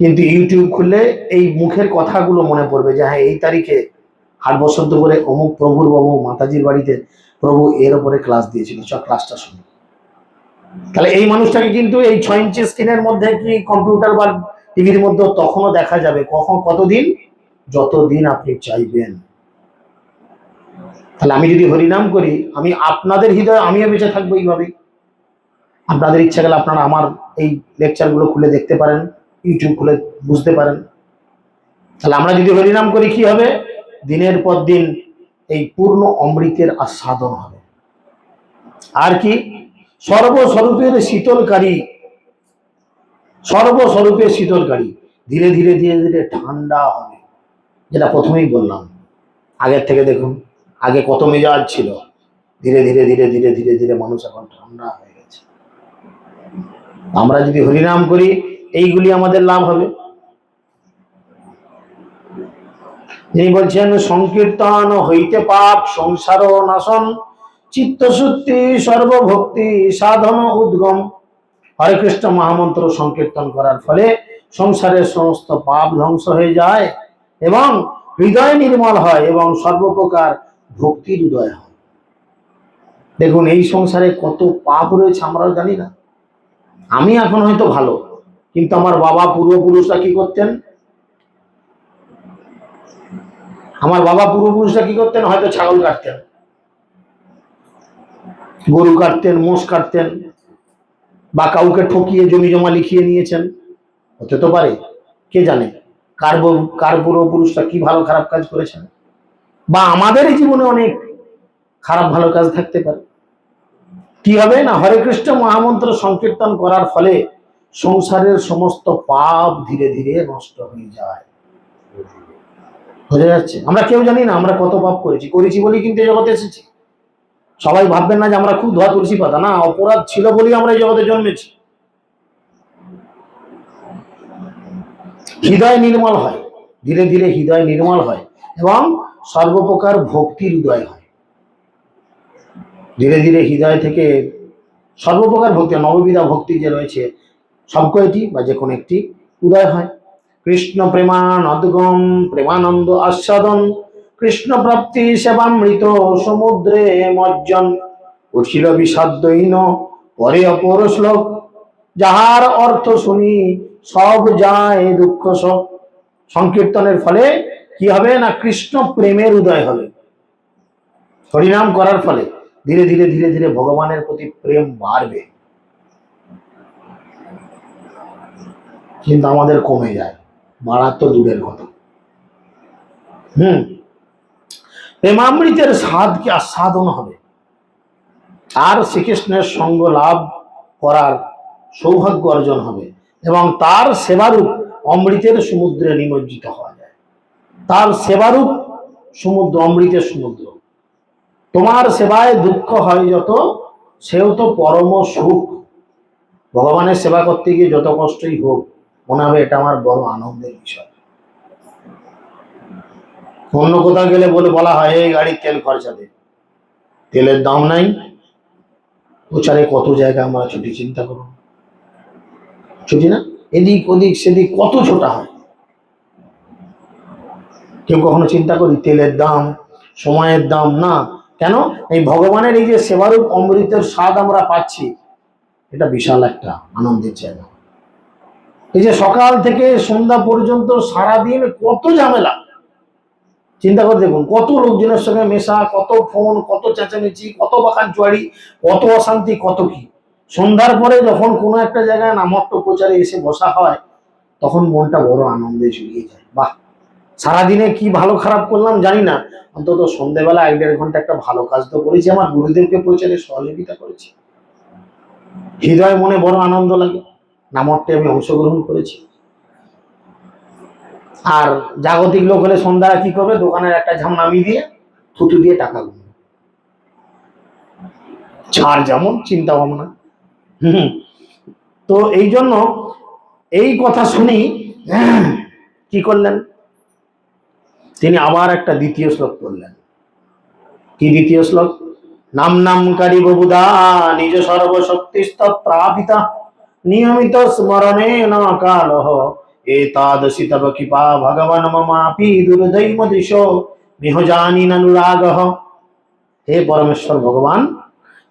কিন্তু ইউটিউব খুললে এই মুখের কথাগুলো মনে পড়বে যে হ্যাঁ, এই তারিখে 8 বসন্ত করে অমুক প্রভুর বাবু মাতাজির বাড়িতে প্রভু এর উপরে ক্লাস দিয়েছিল, চ ক্লাসটা শুনি। তাহলে এই মানুষটাকে কিন্তু এই 6 ইঞ্চি স্ক্রিনের মধ্যে কি কম্পিউটার বা টিভির মধ্যে তখনও দেখা যাবে। কখন? কতদিন? যতদিন আপনি চাইবেন। তাহলে আমি যদি হরিনাম করি, আমি আপনাদের হৃদয়ে আমিও বেঁচে থাকবো এইভাবেই। আপনাদের ইচ্ছা গেলে আপনারা আমার এই লেকচারগুলো খুলে দেখতে পারেন, ইউটিউব খুলে বুঝতে পারেন। তাহলে আমরা যদি হরিনাম করি কি হবে? দিনের পর দিন এই পূর্ণ অমৃতের আস্বাদন হবে। আর কি? সর্বস্বরূপের শীতলকারী, সর্বস্বরূপের শীতলকারী, ধীরে ধীরে ধীরে ধীরে ঠান্ডা হবে। যেটা প্রথমেই বললাম, আগের থেকে দেখুন, আগে কত মেজাজ ছিল, ধীরে ধীরে ধীরে ধীরে ধীরে ধীরে মানুষ এখন ঠান্ডা হয়ে গেছে। আমরা যদি হরিনাম করি এইগুলি আমাদের লাভ হবে। তিনি বলছেন, সংকীর্তন হইতে পাপ সংসার নাশন, চিত্তশুদ্ধি সর্বভক্তি সাধন উদ্গম। হরে কৃষ্ণ মহামন্ত্র সংকীর্তন করার ফলে সংসারের সমস্ত পাপ ধ্বংস হয়ে যায় এবং হৃদয় নির্মল হয় এবং সর্বপ্রকার ভক্তির উদয় হয়। দেখুন এই সংসারে কত পাপ রয়েছে আমরাও জানি না। আমি এখন হয়তো ভালো, কিন্তু আমার বাবা পূর্বপুরুষরা কি করতেন? আমার বাবা পূর্বপুরুষরা কি করতেন? হয়তো ছাগল কাটতেন, গরু কাটতেন, মোষ কাটতেন, বা কাউকে ঠকিয়ে জমি জমা লিখিয়ে নিয়েছেন, হতে তো পারে। কে জানে কার পূর্বপুরুষরা কি ভালো খারাপ কাজ করেছেন, বা আমাদের জীবনে অনেক খারাপ ভালো কাজ থাকতে পারে। কি হবে না, হরে কৃষ্ণ মহামন্ত্র সংকীর্তন করার ফলে সংসারের সমস্ত পাপ ধীরে ধীরে নষ্ট হয়ে যায়। বোঝা যাচ্ছে? আমরা কেউ জানি না আমরা কত পাপ করেছি বলেই কিন্তু এই জগতে এসেছি। সবাই ভাববেন না যে আমরা খুব ধোয়া তুলসী পাতা, না, অপরাধ ছিল বলেই আমরা এই জগতে জন্মেছি। হৃদয় নির্মল হয়, ধীরে ধীরে হৃদয় নির্মল হয় এবং সর্বপ্রকার ভক্তির উদয় হয়। ধীরে ধীরে হৃদয় থেকে সর্বপ্রকার ভক্তি, নববিধা ভক্তি যে রয়েছে সব কয়টি বা যে কোনো একটি উদয় হয়। কৃষ্ণ প্রেমানদগম প্রেমানন্দ আস্বাদন কৃষ্ণ প্রাপ্তি সেবামৃত সমুদ্রে মজ্জন উঠিল বিষাদ্যহীন পরে অপর শ্লোক যাহার অর্থ শুনি সব যায় দুঃখ সব। সংকীর্তনের ফলে কি হবে না, কৃষ্ণ প্রেমের উদয় হবে। হরিনাম করার ফলে ধীরে ধীরে ধীরে ধীরে ভগবানের প্রতি প্রেম বাড়বে, কিন্তু আমাদের কমে যায়, বাড়ার তো দূরের কথা। প্রেমামৃতের স্বাদ কি আস্বাদন হবে, আর শ্রীকৃষ্ণের সঙ্গ লাভ করার সৌভাগ্য অর্জন হবে এবং তার সেবারূপ অমৃতের সমুদ্রে নিমজ্জিত হওয়া যায়। তার সেবারূপ সমুদ্র, অমৃতের সমুদ্র। তোমার সেবায় দুঃখ হয় যত, সেও তো পরম সুখ। ভগবানের সেবা করতে গিয়ে যত কষ্টই হোক, মনে হবে এটা আমার বড় আনন্দের বিষয়। অন্য কোথাও গেলে বলা হয় এই গাড়ির তেল খরচা দে, তেলের দাম নাই। প্রচারে কত জায়গা আমরা ছুটি, চিন্তা করুন, ছুটি না, এদিক ওদিক সেদিক কত ছোটা হয়। কেউ কখনো চিন্তা করি তেলের দাম, সময়ের দাম না? কেন? এই ভগবানের এই যে সেবারূপ অমৃতের স্বাদ আমরা পাচ্ছি, এটা বিশাল একটা আনন্দের জায়গা। এই যে সকাল থেকে সন্ধ্যা পর্যন্ত সারাদিন কত ঝামেলা, চিন্তা করে দেখুন, কত লোকজনের সঙ্গে মেশা, কত ফোন, কত চেঁচামেচি, কত বাখান চুয়ারি, কত অশান্তি, কত কি। সন্ধ্যার পরে যখন কোনো একটা জায়গায় নামট্ট প্রচারে এসে বসা হয়, তখন মনটা বড় আনন্দে জুড়িয়ে যায়। বাহ, সারাদিনে কি ভালো খারাপ করলাম জানি না, অন্তত সন্ধ্যেবেলা 1-1.5 ঘন্টা একটা ভালো কাজ তো করেছি, আমার গুরুদেবকে প্রচারে সহযোগিতা করেছি, হৃদয় মনে বড় আনন্দ লাগে, নামট্টে আমি অংশগ্রহণ করেছি। আর জাগতিক লোক হলে সন্ধ্যা কি করবে, দোকানের একটা ঝাম নামিয়ে দিয়ে থুতু দিয়ে টাকা গুনবে, ছাড় যেমন চিন্তা ভাবনা। তো এই জন্য এই কথা শুনি কি করলেন, তিনি আবার একটা দ্বিতীয় শ্লোক করলেন। কি দ্বিতীয় শ্লোক? নাম নামকারী বহুদা নিজ সর্বশক্তিস্তত্রাপিতা নিয়মিত স্মরণে না কালহ এতাদশি তব কৃপা ভগবান মমাপি দুর্দৈব দৃশ নিহজানি নানুরাগহ। হে পরমেশ্বর ভগবান,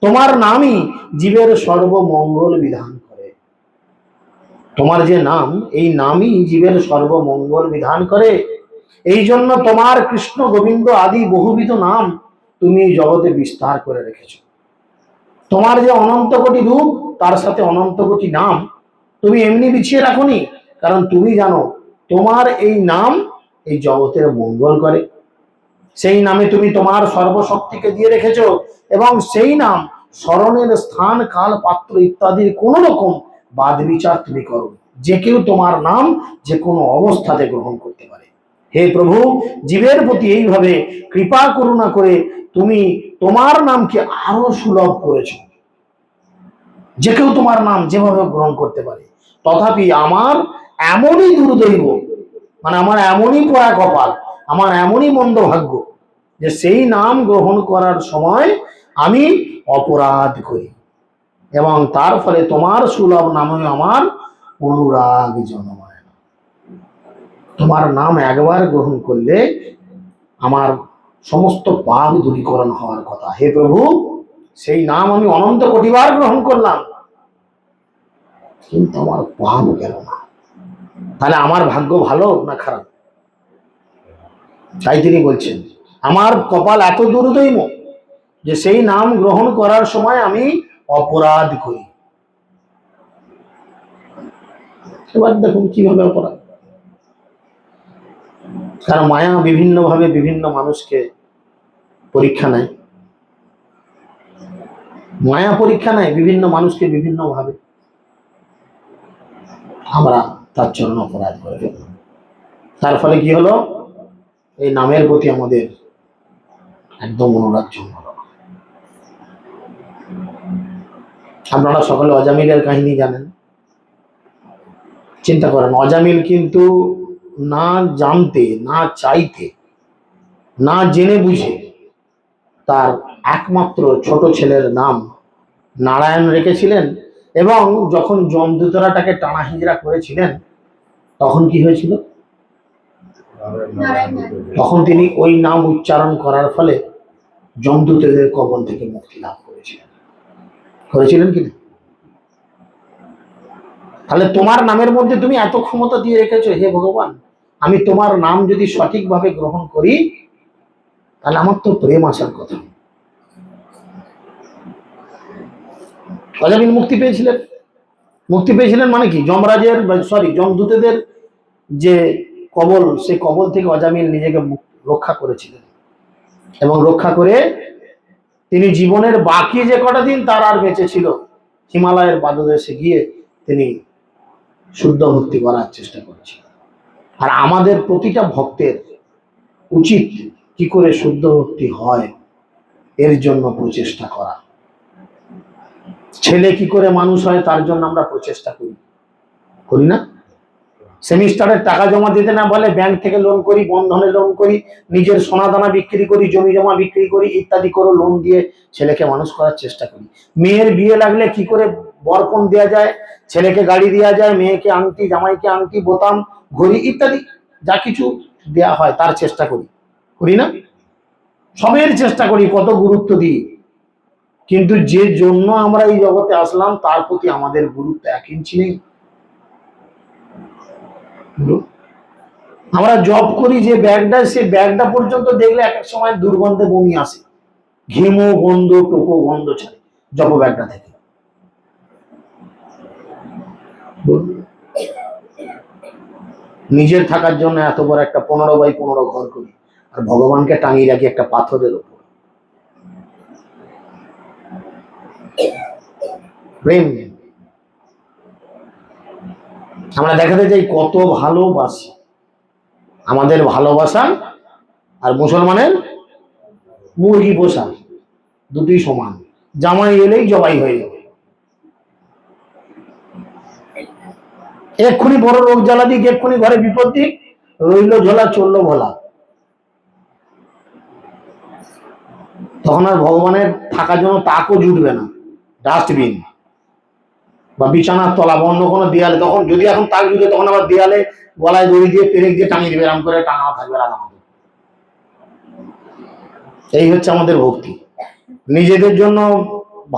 তোমার নামই জীবের সর্বমঙ্গল বিধান করে। তোমার যে নাম, এই নামই জীবের সর্বমঙ্গল বিধান করে। এই জন্য তোমার কৃষ্ণ গোবিন্দ আদি বহুবিধ নাম তুমি এই জগতে বিস্তার করে রেখেছো। তোমার যে অনন্ত কোটি রূপ, তার সাথে অনন্ত কোটি নাম তুমি এমনি বিছিয়ে রাখোনি, কারণ তুমি জানো তোমার এই নাম এই জগতের মঙ্গল করে। সেই নামে তুমি তোমার সর্বশক্তিকে দিয়ে রেখেছো এবং সেই নাম স্মরণের স্থান কাল পাত্র ইত্যাদির কোন রকম বাদ বিচার তুমি করো, যে কেউ তোমার নাম যে কোনো অবস্থাতে গ্রহণ করতে পারে। হে প্রভু, জীবের প্রতি এইভাবে কৃপা করুণা করে তুমি তোমার নামকে আরো সুলভ করেছো, যে কেউ তোমার নাম যেভাবে গ্রহণ করতে পারে। তথাপি আমার এমনই দুর্দৈব, মানে আমার এমনই পোড়া কপাল, আমার এমনই মন্দ ভাগ্য যে সেই নাম গ্রহণ করার সময় আমি অপরাধ করি এবং তার ফলে তোমার সুলভ নামে আমার অনুরাগ জন্মায়। তোমার নাম একবার গ্রহণ করলে আমার সমস্ত পাপ দূরীকরণ হওয়ার কথা। হে প্রভু, সেই নাম আমি অনন্ত কোটিবার গ্রহণ করলাম, কিন্তু আমার পাপ গেল না। তাহলে আমার ভাগ্য ভালো না খারাপ? তাই তিনি বলছেন আমার কপাল এত দুর্দৈব যে সেই নাম গ্রহণ করার সময় আমি অপরাধ করি। এবার দেখুন কিভাবে অপরাধ। কারণ মায়া বিভিন্ন ভাবে বিভিন্ন মানুষকে পরীক্ষা নেয়, মায়া পরীক্ষা নেয় বিভিন্ন মানুষকে বিভিন্ন ভাবে। আমরা তার চরণ অপরাধ করে ফেললাম। তার ফলে কি হলো? এই নামের প্রতি আমাদের একদম অনুরাগ জন্ম হলো। আপনারা সকলে অজামিলের কাহিনী জানেন। চিন্তা করেন, অজামিল কিন্তু না জানতে, না চাইতে, না জেনে বুঝে তার একমাত্র ছোট ছেলের নাম নারায়ণ রেখেছিলেন। এবং যখন যমদূতরা তাকে টানা হিজড়া করেছিলেন তখন কি হয়েছিল? তখন তিনি ওই নাম উচ্চারণ করার ফলে যমদূতদের কবল থেকে মুক্তি লাভ করেছিলেন। করেছিলেন কিনা? তাহলে তোমার নামের মধ্যে তুমি এত ক্ষমতা দিয়ে রেখেছো, হে ভগবান, আমি তোমার নাম যদি সঠিকভাবে গ্রহণ করি তাহলে আমার তো প্রেম আসার কথা। অজামিল মুক্তি পেয়েছিলেন। মুক্তি পেয়েছিলেন মানে কি? যমরাজের যমদূতদের যে কবল, সেই কবল থেকে অজামিল নিজেকে রক্ষা করেছিলেন। এবং রক্ষা করে তিনি জীবনের বাকি যে কটা দিন তার আর বেঁচে ছিল, হিমালয়ের পাদদেশে গিয়ে তিনি শুদ্ধ ভক্তি করার চেষ্টা করেছিলেন। আর আমাদের প্রতিটা ভক্তের উচিত কি করে শুদ্ধ ভক্তি হয় এর জন্য প্রচেষ্টা করা। ছেলে কি করে মানুষ হয় তার জন্য আমরা প্রচেষ্টা করি, করি না? সেমিস্টারের টাকা জমা দিতে না বলে ব্যাংক থেকে লোন করি, বন্ধনে লোন করি, নিজের সোনা দানা বিক্রি করি, জমি জমা বিক্রি করি, ইত্যাদি করে লোন দিয়ে ছেলেকে মানুষ করার চেষ্টা করি। মেয়ের বিয়ে লাগলে কি করে বরপণ দেওয়া যায়, ছেলেকে গাড়ি দেওয়া যায়, মেয়েকে আংটি, জামাইকে আংটি, বোতাম, ঘড়ি ইত্যাদি যা কিছু দেয়া হয় তার চেষ্টা করি, করি না? সবের চেষ্টা করি, কত গুরুত্ব দিই। কিন্তু যে জন্য আমরা এই জগতে আসলাম তার প্রতি আমাদের গুরুত্ব 1 ইঞ্চি নেই। আমরা জব করি যে ব্যাগটা, সে ব্যাগটা পর্যন্ত দেখলে এক এক সময় দুর্গন্ধে বমি আসে, ঘিমো গন্ধ, টোকো গন্ধ ছাড়ে জব ব্যাগটা থেকে। নিজের থাকার জন্য এত বড় একটা 15x15 ঘর করি, আর ভগবানকে টাঙিয়ে রাখি একটা পাথরের উপর। প্রেম। আমরা দেখাতে চাই কত ভালোবাসি। আমাদের ভালোবাসা আর মুসলমানের মুরগি পোষা দুটি সমান। জামাই এলেই জবাই হয়ে যাবে, এক্ষুনি বড় রোগ জ্বালা দিক, এক্ষুনি ঘরে বিপদ দিক, রইল ঝোলা চললো ভোলা। তখন আর ভগবানের থাকার জন্য তাকও জুটবে না, ডাস্টবিন বা বিছানার তলা বা অন্য কোনো দেয়ালে। তখন যদি এখন তাক জুটে তখন আবার দেয়ালে গলায় দড়ি দিয়ে পেরেক দিয়ে টাঙিয়ে দেবে, এরকম করে টাঙানো থাকবে রাধামাধব। এই হচ্ছে আমাদের ভক্তি। নিজেদের জন্য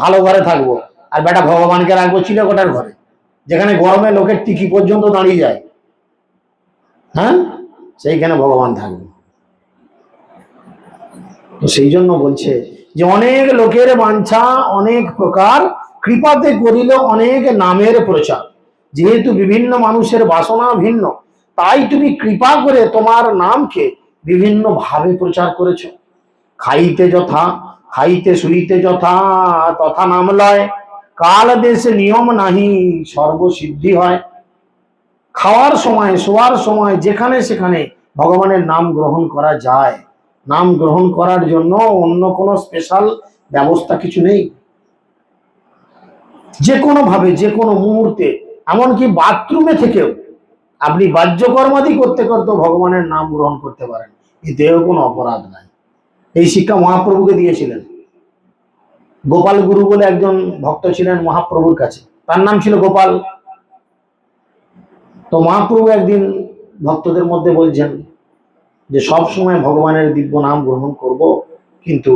ভালো ঘরে থাকবো আর বেটা ভগবানকে রাখবো চিলেকোঠার ঘরে, যেখানে গরমে লোকের টিকি পর্যন্ত দাঁড়িয়ে যায়। হ্যাঁ, সেইখানে ভগবান থাকবে। তো সেই জন্য বলছে যে অনেক লোকের বাঞ্ছা অনেক প্রকার, কৃপাতে করিল অনেক নামের প্রচার। যেহেতু বিভিন্ন মানুষের বাসনা ভিন্ন, তাই তুমি কৃপা করে তোমার নামকে বিভিন্ন ভাবে প্রচার করেছ। খাইতে যথা, খাইতে শুইতে যথা তথা নাম লয়, কাল দেশে নিয়ম নাহি সর্বসিদ্ধি হয়। খাওয়ার সময়, শোয়ার সময়, যেখানে সেখানে ভগবানের নাম গ্রহণ করা যায়। নাম গ্রহণ করার জন্য অন্য কোনো স্পেশাল ব্যবস্থা কিছু নেই। যে কোনো ভাবে, যে কোনো মুহূর্তে, এমনকি বাথরুমে থেকেও আপনি বাহ্যকর্মাদি করতে করতে ভগবানের নাম গ্রহণ করতে পারেন, এতেও কোনো অপরাধ নাই। এই শিক্ষা মহাপ্রভুকে দিয়েছিলেন। গোপাল গুরু বলে একজন ভক্ত ছিলেন মহাপ্রভুর কাছে, তার নাম ছিল গোপাল। তো মহাপ্রভু একদিন ভক্তদের মধ্যে বলছেন যে সব সময় ভগবানের দিব্য নাম গ্রহণ করব, কিন্তু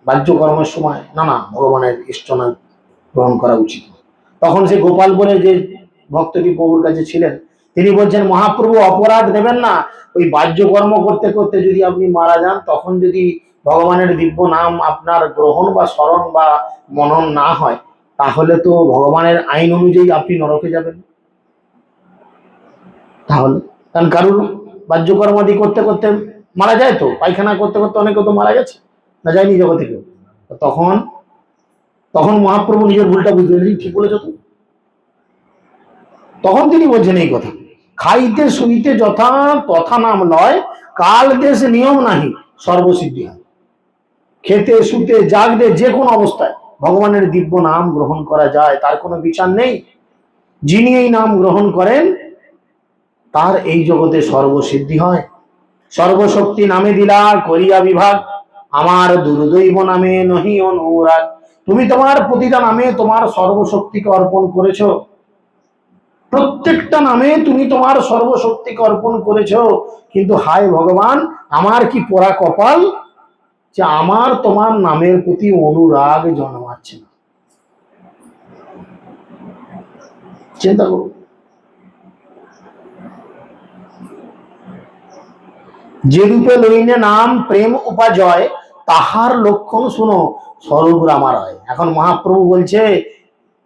বাহ্যকর্মের সময় না না ভগবানের ইষ্টনাম গ্রহণ করা উচিত। তখন সে গোপালপুরে যে ভক্তটি প্রভুর কাছে ছিলেন, তিনি বলছেন, মহাপ্রভু অপরাধ দেবেন না, ওই বাহ্যকর্ম করতে করতে যদি আপনি মারা যান, তখন যদি ভগবানের দিব্য নাম আপনার গ্রহণ বা স্মরণ বা মনন না হয়, তাহলে তো ভগবানের আইন অনুযায়ী আপনি নরকে যাবেন। তাহলে কারণ কারুর বাহ্যকর্মাদি করতে করতে মারা যায়, তো পায়খানা করতে করতে অনেকে তো মারা গেছে, না যায়নি জগতে কেউ। তখন তখন মহাপ্রভু নিজের ভুলটা বুঝতে পেরেছেন, ঠিক বলেছ তো। তখন তিনি বলছেন এই কথা, খাইতে শুইতে যথা তথা নাম লয়, কাল দেশ নিয়ম নাহি সর্বসিদ্ধি হয়। খেতে শুতে জাগতে যে কোনো অবস্থায় ভগবানের দিব্য নাম গ্রহণ করা যায়, তার কোনো বিচার নেই। যিনি এই নাম গ্রহণ করেন তার এই জগতে সর্বসিদ্ধি হয়। সর্বশক্তি নামে দিলা করিয়া বিভাগ, আমার দুর্দৈব নামে নহি অনুরাগ। তুমি তোমার প্রতিটা নামে তোমার সর্বশক্তিকে অর্পণ করেছো, প্রত্যেকটা নামে তুমি তোমার সর্বশক্তিকে অর্পণ করেছো, কিন্তু হায় ভগবান, আমার কি পোড়া কপাল যে আমার তোমার নামের প্রতি অনুরাগ জন্মাচ্ছে না। চিন্তা করো। যে রূপে লইনে নাম প্রেম উপাজয়, তাহার লক্ষণ শুনো স্বরূপ রামারয়। এখন মহাপ্রভু বলছে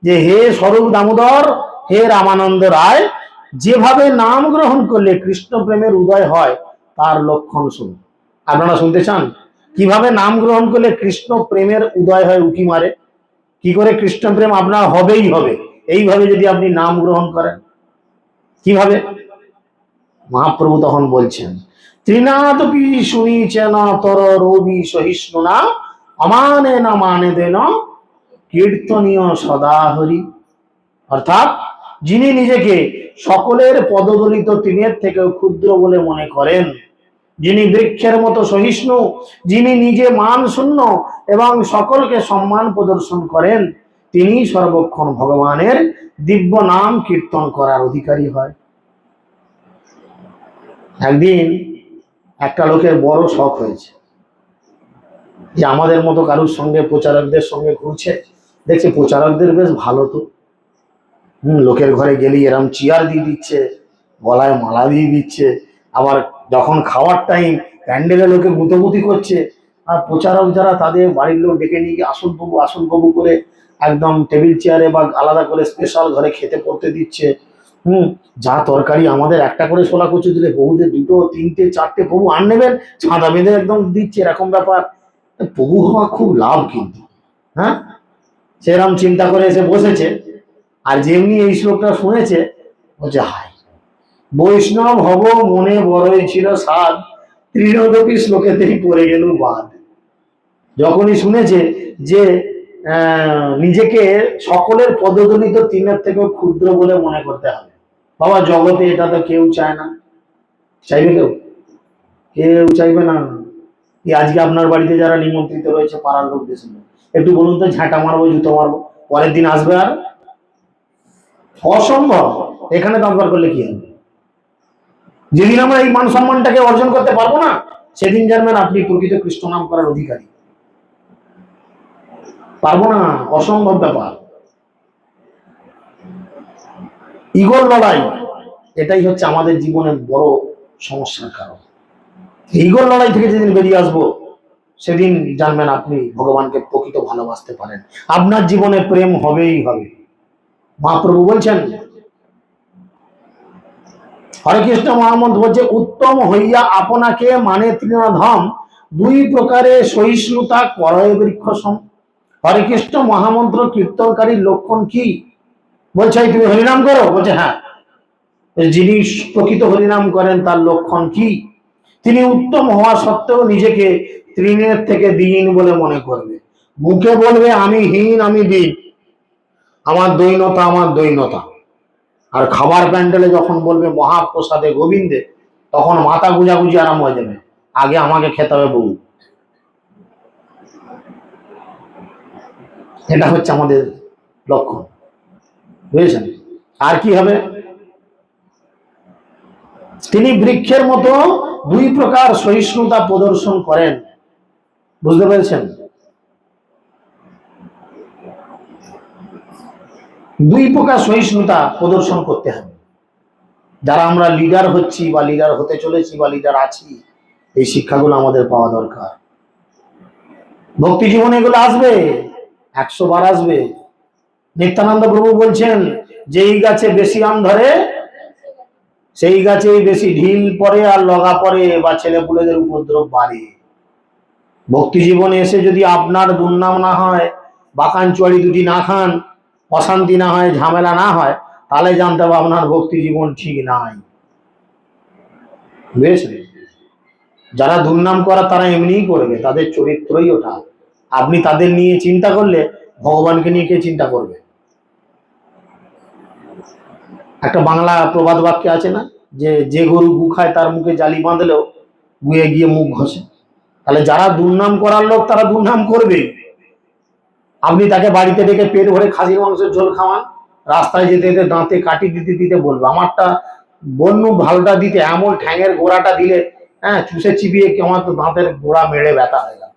যে হে স্বরূপ দামোদর, হে রামানন্দ রায়, যেভাবে নাম গ্রহণ করলে কৃষ্ণ প্রেমের উদয় হয়, তার লক্ষণ শুনুন। আপনারা শুনতে চান কিভাবে নাম গ্রহণ করলে কৃষ্ণ প্রেমের উদয় হয়, উকি মারে? কি করে কৃষ্ণ প্রেম আপনার হবেই হবে, এইভাবে যদি আপনি নাম গ্রহণ করেন? কিভাবে? মহাপ্রভু তখন বলছেন, ত্রিনাদপি শুনিছে না তর রবি সহিষ্ণু না, অমানে না মানে দেন কীর্তনীয় সদা হরি। অর্থাৎ যিনি নিজেকে সকলের পদদলিত তৃণের থেকেও ক্ষুদ্র বলে মনে করেন, যিনি বৃক্ষের মতো সহিষ্ণু, যিনি নিজে মান শূন্য এবং সকলকে সম্মান প্রদর্শন করেন, তিনি সর্বক্ষণ ভগবানের দিব্য নাম কীর্তন করার অধিকারী হয়। একদিন একটা লোকের বড় শখ হয়েছে যে আমাদের মতো কারুর সঙ্গে প্রচারকদের সঙ্গে ঘুরছে, দেখছে প্রচারকদের বেশ ভালো তো, লোকের ঘরে গেলেই এরম চেয়ার দিয়ে দিচ্ছে, গলায় মালা দিয়ে দিচ্ছে, আবার যখন খাওয়ার টাইম প্যান্ডেলে লোকে গুঁতোগুতি করছে, আর প্রচারক যারা তাদের বাড়ির লোক ডেকে নিয়ে গিয়ে আসন বাবু করে একদম টেবিল চেয়ারে বা আলাদা করে স্পেশাল ঘরে খেতে পড়তে দিচ্ছে। যা তরকারি আমাদের একটা করে ছোলা কচু দিলে বহুদের দুটো তিনটে চারটে প্রভু আর নেবেন, ছাঁদা বেঁধে একদম দিচ্ছে, এরকম ব্যাপার। প্রভু হওয়া খুব লাভ কিন্তু, হ্যাঁ, সেরকম চিন্তা করে এসে বসেছে। আর যেমনি এই শ্লোকটা শুনেছে, বলছে হায় বৈষ্ণব হব মনে বড়ই ছিল সাধ, তৃণদপি শ্লোকেতেই পড়ে গেল বাদ। যখনই শুনেছে যে নিজেকে সকলের পদদলিত তৃণের থেকেও ক্ষুদ্র বলে মনে করতে হবে, বাবা জগতে এটা তো কেউ চায় না। চাইবে কেউ? কেউ চাইবে না। আজকে আপনার বাড়িতে যারা নিমন্ত্রিত রয়েছে পাড়ার লোক দেশে, একটু বলুন তো, ঝাঁটা মারবো জুতো মারবো, পরের দিন আসবে? আর অসম্ভব। এখানে দরকার করলে কি হবে? যেদিন আমরা এই মান সম্মানটাকে অর্জন করতে পারবো না, সেদিন জানবেন আপনি প্রকৃত কৃষ্ণ নাম করার অধিকারী। পারবো না, অসম্ভব ব্যাপার। ইগোর লড়াই, এটাই হচ্ছে আমাদের জীবনের বড় সমস্যার কারণ। ইগোর লড়াই থেকে যেদিন বেরিয়ে আসবো, সেদিন জানবেন আপনি ভগবানকে প্রকৃত ভালোবাসতে পারেন, আপনার জীবনে প্রেম হবেই হবে। মহাপ্রভু বলছেন, হরে কৃষ্ণ মহামন্ত্র বলছে, উত্তম হইয়া আপনাকে মানে তৃণধম, দুই প্রকারে সহিষ্ণুতা করয় বৃক্ষ সম। হরে কৃষ্ণ মহামন্ত্র কীর্তনকারীর লক্ষণ কি? বলছে তুমি হরিনাম করো? বলছে হ্যাঁ। যিনি প্রকৃত হরিনাম করেন তার লক্ষণ কি? তিনি উত্তম হওয়া সত্ত্বেও নিজেকে তৃণের থেকে দীন বলে মনে করবে, মুখে বলবে আমি হীন, আমি দীন, আমার দৈনতা, আমার দৈনতা। আর খাবার প্যান্ডেলে যখন বলবে মহাপ্রসাদে গোবিন্দে, তখন মাথা গুজাগুজি আরম্ভ হয়ে যাবে, আগে আমাকে খেতে হবে বউ। এটা হচ্ছে আমাদের লক্ষণ, বুঝেছেন? আর কি হবে? তিনি বৃক্ষের মতো দুই প্রকার সহিষ্ণুতা প্রদর্শন করেন, বুঝতে পেরেছেন? দুই প্রকার সহিষ্ণুতা প্রদর্শন করতে হবে। যারা আমরা লিডার হচ্ছি বা লিডার হতে চলেছি বা লিডার আছি, এই শিক্ষাগুলো আমাদের পাওয়া দরকার। ভক্তি জীবনে এগুলো আসবে, 100 বার আসবে। নিত্যানন্দ প্রভু বলছেন, যেই গাছে বেশি আম ধরে সেই গাছেই বেশি ঢিল পড়ে আর লগা পড়ে বা ছেলে পুলেদের উপদ্রব বাড়ে। ভক্তি জীবনে এসে যদি আপনার দুর্নাম না হয়, বাকান চুয়ারি দুটি না খান, অশান্তি না হয়, ঝামেলা না হয়, তাহলে জানতে হবে আপনার ভক্তি জীবন ঠিক নাই। বুঝেছেন? যারা দুর্নাম করা তারা এমনিই করবে, তাদের চরিত্রই ওটা। আপনি তাদের নিয়ে চিন্তা করলে ভগবানকে নিয়ে কে চিন্তা করবে? একটা বাংলা প্রবাদ বাক্য আছে না, যে যে গরু গু খায় তার মুখে জালি বাঁধলেও গুয়ে গিয়ে মুখ ঘষে। তাহলে যারা দুর্নাম করার লোক তারা দুর্নাম করবে। আপনি তাকে বাড়িতে ডেকে পেট ভরে খাসির মাংসের ঝোল খাওয়ান, রাস্তায় যেতে যেতে দাঁতে কাটি দিতে দিতে বলবে, আমারটা বন্য ভালোটা দিতে, এমন ঠ্যাঙের গোড়াটা দিলে, হ্যাঁ, চুষে চিবিয়ে আমার তো দাঁতের গোড়া মেরে ব্যথা হয়ে গেল,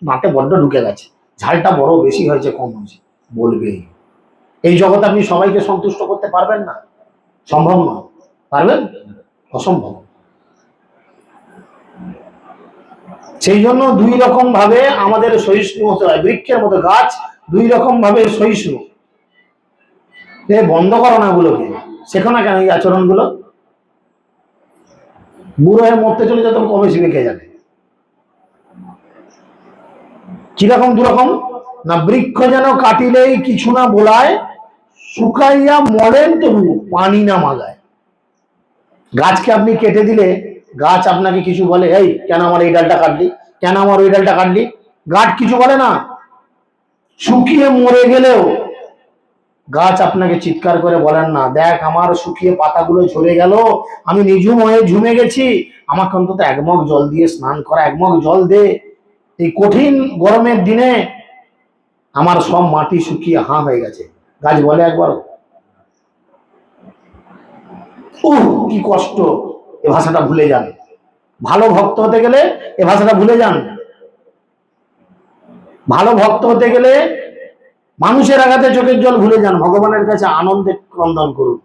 দাঁতে বড্ড ঢুকে গেছে, ঝালটা বড় বেশি হয়েছে কম হয়েছে, বলবে। এই জগতে আপনি সবাইকে সন্তুষ্ট করতে পারবেন না, সম্ভব নয়। পারবেন? অসম্ভব। সেই জন্য দুই রকম ভাবে আমাদের সহিষ্ণু হতে হয়। বৃক্ষের মতো গাছ দুই রকম ভাবে সহিষ্ণু। বন্ধ করো না গুলোকে, শেখো না কেন এই আচরণ গুলো? বুড়ো হয়ে মরতে চলে যেত, কবে শিখে যাবে। কিরকম দুরকম না, বৃক্ষ যেন কাটিলেই কিছু না বলায়, শুকাইয়া মরেন তবু পানি না মাগায়। গাছকে আপনি কেটে দিলে গাছ আপনাকে কিছু বলে? এই কেন আমার এই ডালটা কাটলি, কেন আমার ওই ডালটা কাটলি? গাছ কিছু বলে না। শুকিয়ে মরে গেলেও গাছ আপনাকে চিৎকার করে বলেন না, দেখ আমার শুকিয়ে পাতাগুলো ঝরে গেল, আমি নিঝুম হয়ে ঝুমে গেছি, আমাকে অন্তত এক মগ জল দিয়ে স্নান করা, এক মগ জল দে, এই কঠিন গরমের দিনে আমার সব মাটি শুকিয়ে হাঁ হয়ে গেছে। গাছ বলে একবার? কি কষ্ট! এ ভাষাটা ভুলে যান। ভালো ভক্ত হতে গেলে এ ভাষাটা ভুলে যান। ভালো ভক্ত হতে গেলে মানুষের আঘাতে চোখের জল ভুলে যান, ভগবানের কাছে আনন্দে ক্রন্দন করুন,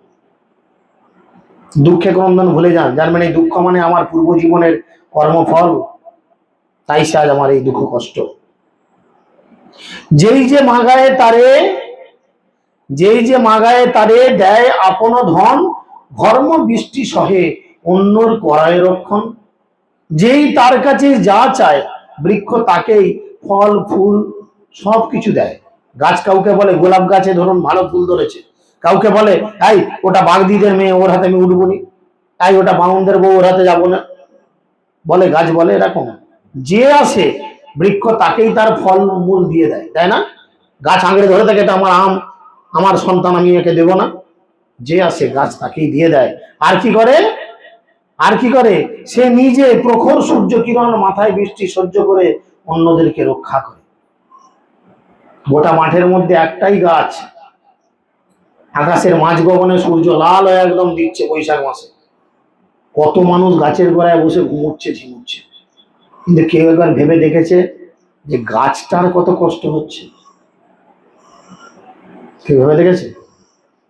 দুঃখে ক্রন্দন ভুলে যান। যার মানে দুঃখ মানে আমার পূর্ব জীবনের কর্মফল, তাই সে আজ আমার এই দুঃখ কষ্ট। যেই যে মাগায়ে তারে দেয় আপন ধন, ধর্ম বৃষ্টি সহে অন্যর করায় রক্ষণ। যেই তার কাছে যা চায়, বৃক্ষ তাকেই ফল ফুল সবকিছু দেয়। গাছ কাউকে বলে, গোলাপ গাছে ধরুন ভালো ফুল ধরেছে, কাউকে বলে এই ওটা বাগদিদের মেয়ে, ওর হাতে আমি উঠবো নি, তাই ওটা বাউনদের বউ, ওর হাতে যাবো না, বলে গাছ বলে এরকম। যে আসে বৃক্ষ তাকেই তার ফল মূল দিয়ে দেয়, তাই না? গাছ আঙড়ে ধরে থাকে, এটা আমার আম, আমার সন্তান, আমি একে দেবো না। যে আসে গাছ তাকেই দিয়ে দেয়। আর কি করে সে নিজে প্রখর সূর্য কিরণ মাথায় বৃষ্টি সহ্য করে অন্যদেরকে রক্ষা করে। গোটা মাঠের মধ্যে একটাই গাছ, আকাশের মাঝ গগনে সূর্য লাল হয়ে একদম দিচ্ছে বৈশাখ মাসে, কত মানুষ গাছের গোড়ায় বসে ঘুমোচ্ছে ঝিমুচ্ছে, কিন্তু কেউ একবার ভেবে দেখেছে যে গাছটার কত কষ্ট হচ্ছে? কেউ ভেবে দেখেছে?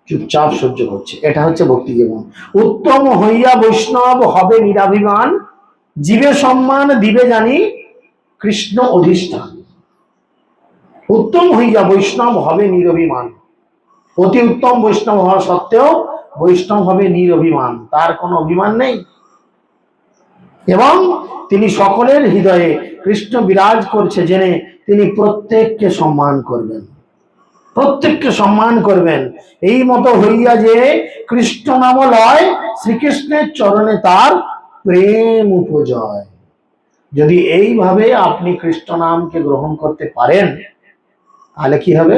চুপচাপ সহ্য করছে। এটা হচ্ছে ভক্তি জীবন। উত্তম হইয়া বৈষ্ণব হবে নিরাভিমান, জীবে সম্মান দিবে জানি কৃষ্ণ অধিষ্ঠান। উত্তম হইয়া বৈষ্ণব হবে নিরভিমান, অতি উত্তম বৈষ্ণব হওয়া সত্ত্বেও বৈষ্ণব হবে নিরভিমান, তার কোনো অভিমান নেই, এবং তিনি সকলের হৃদয়ে কৃষ্ণ বিরাজ করছে জেনে তিনি প্রত্যেককে সম্মান করবেন, প্রত্যেককে সম্মান করবেন। এই মতো হইয়া যে কৃষ্ণ নাম লয়, শ্রীকৃষ্ণের চরণে তার প্রেম উপজয়। যদি এইভাবে আপনি কৃষ্ণ নামকে গ্রহণ করতে পারেন, তাহলে কি হবে?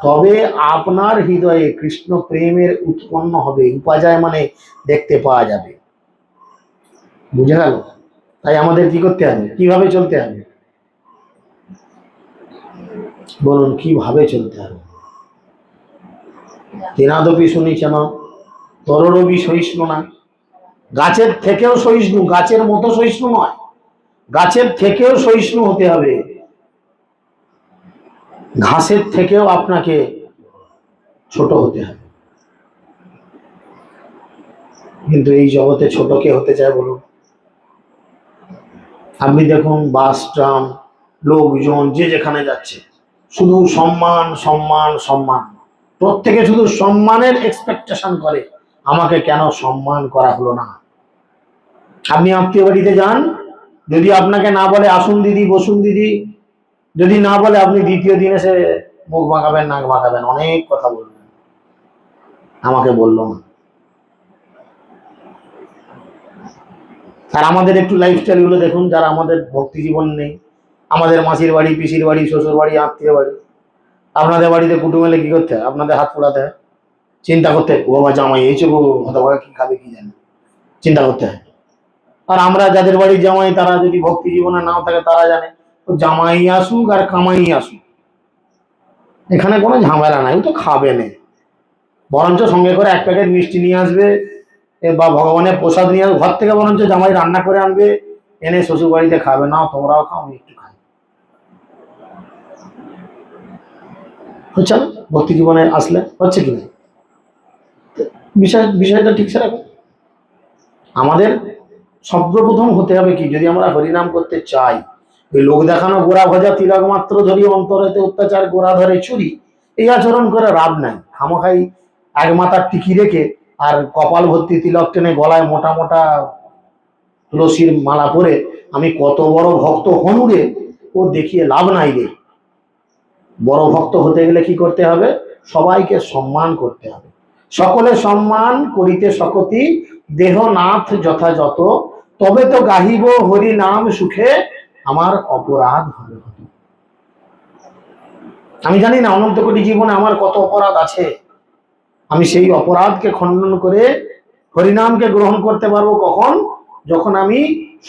তবে আপনার হৃদয়ে কৃষ্ণ প্রেমের উৎপন্ন হবে, উপাজায় মানে দেখতে পাওয়া যাবে। বুঝে গেল? তাই আমাদের কি করতে হবে, কিভাবে চলতে হবে? বলুন, কিভাবে চলতে হবে? তেনাদপি শুনিছেন তররবি সহিষ্ণু না। গাছের থেকেও সহিষ্ণু, গাছের মতো সহিষ্ণু নয়, গাছের থেকেও সহিষ্ণু হতে হবে। ঘাসের থেকেও আপনাকে ছোট হতে হবে। কিন্তু এই জগতে ছোট কে হতে চায় বলুন? আপনি দেখুন বাস ট্রাম, লোকজন যে যেখানে যাচ্ছে শুধু সম্মান সম্মান সম্মান, প্রত্যেকে শুধু সম্মানের এক্সপেকটেশন করে, আমাকে কেন সম্মান করা হলো না। আপনি আত্মীয় বাড়িতে যান, যদি আপনাকে না বলে আসুন দিদি বসুন দিদি, যদি না বলে আপনি দ্বিতীয় দিন এসে মুখ বাঁকাবেন নাক বাঁকাবেন, অনেক কথা বলবেন, আমাকে বললো না। আর আমাদের একটু লাইফস্টাইল গুলো দেখুন, যারা আমাদের ভক্তি জীবন নেই, আমাদের মাসির বাড়ি পিসির বাড়ি শ্বশুর বাড়ি আত্মীয় বাড়ি, আপনাদের বাড়িতে কুটুম এলে কি করতে হয়? আপনাদের হাত পোড়াতে হয়, চিন্তা করতে হয় ও বাবা জামাই এইছে গো, হতভাগা কি খাবে কি জানে, চিন্তা করতে হয়। আর আমরা যাদের বাড়ি জামাই, তারা যদি ভক্তি জীবনে নাও থাকে, তারা জানে তো জামাই আসুক আর কামাই আসুক, এখানে কোনো ঝামেলা নাই, ও তো খাবে না, বরঞ্চ সঙ্গে করে এক প্যাকেট মিষ্টি নিয়ে আসবে বা ভগবানের প্রসাদ নিয়ে আসবে ঘর থেকে, বরঞ্চ জামাই রান্না করে আনবে, এনে শ্বশুর বাড়িতে খাবে, না তোমরাও খাও আমি একটু খাই। হচ্ছে না? ভক্তি জীবনে আসলে হচ্ছে কিনা? বিষয়টা ঠিক সেরকম। আমাদের সর্বপ্রথম হতে হবে কি, যদি আমরা হরিনাম করতে চাই, ওই লোক দেখানো গোড়া ভজা তিলক মাত্র ধরি অন্তরেতে অত্যাচার গোড়া ধরে চুরি, এই আচরণ করে লাভ নাই। খামোখাই এক মাথার টিকি রেখে আর কপাল ভর্তি তিলক টেনে গলায় মোটা মোটা তুলসীর মালা পরে আমি কত বড় ভক্ত হনুরে, ও দেখিয়ে লাভ নাই রে। বড় ভক্ত হতে গেলে কি করতে হবে? সবাইকে সম্মান করতে হবে। সকলে সম্মান করিতে সকতি, দেহনাথ যথাযথ, তবে তো গাহিব হরি নাম সুখে, আমার অপরাধ হবে। আমি জানি না অনন্ত কোটি জীবনে আমার কত অপরাধ আছে, আমি সেই অপরাধকে খণ্ডন করে হরিনামকে গ্রহণ করতে পারবো কখন? যখন আমি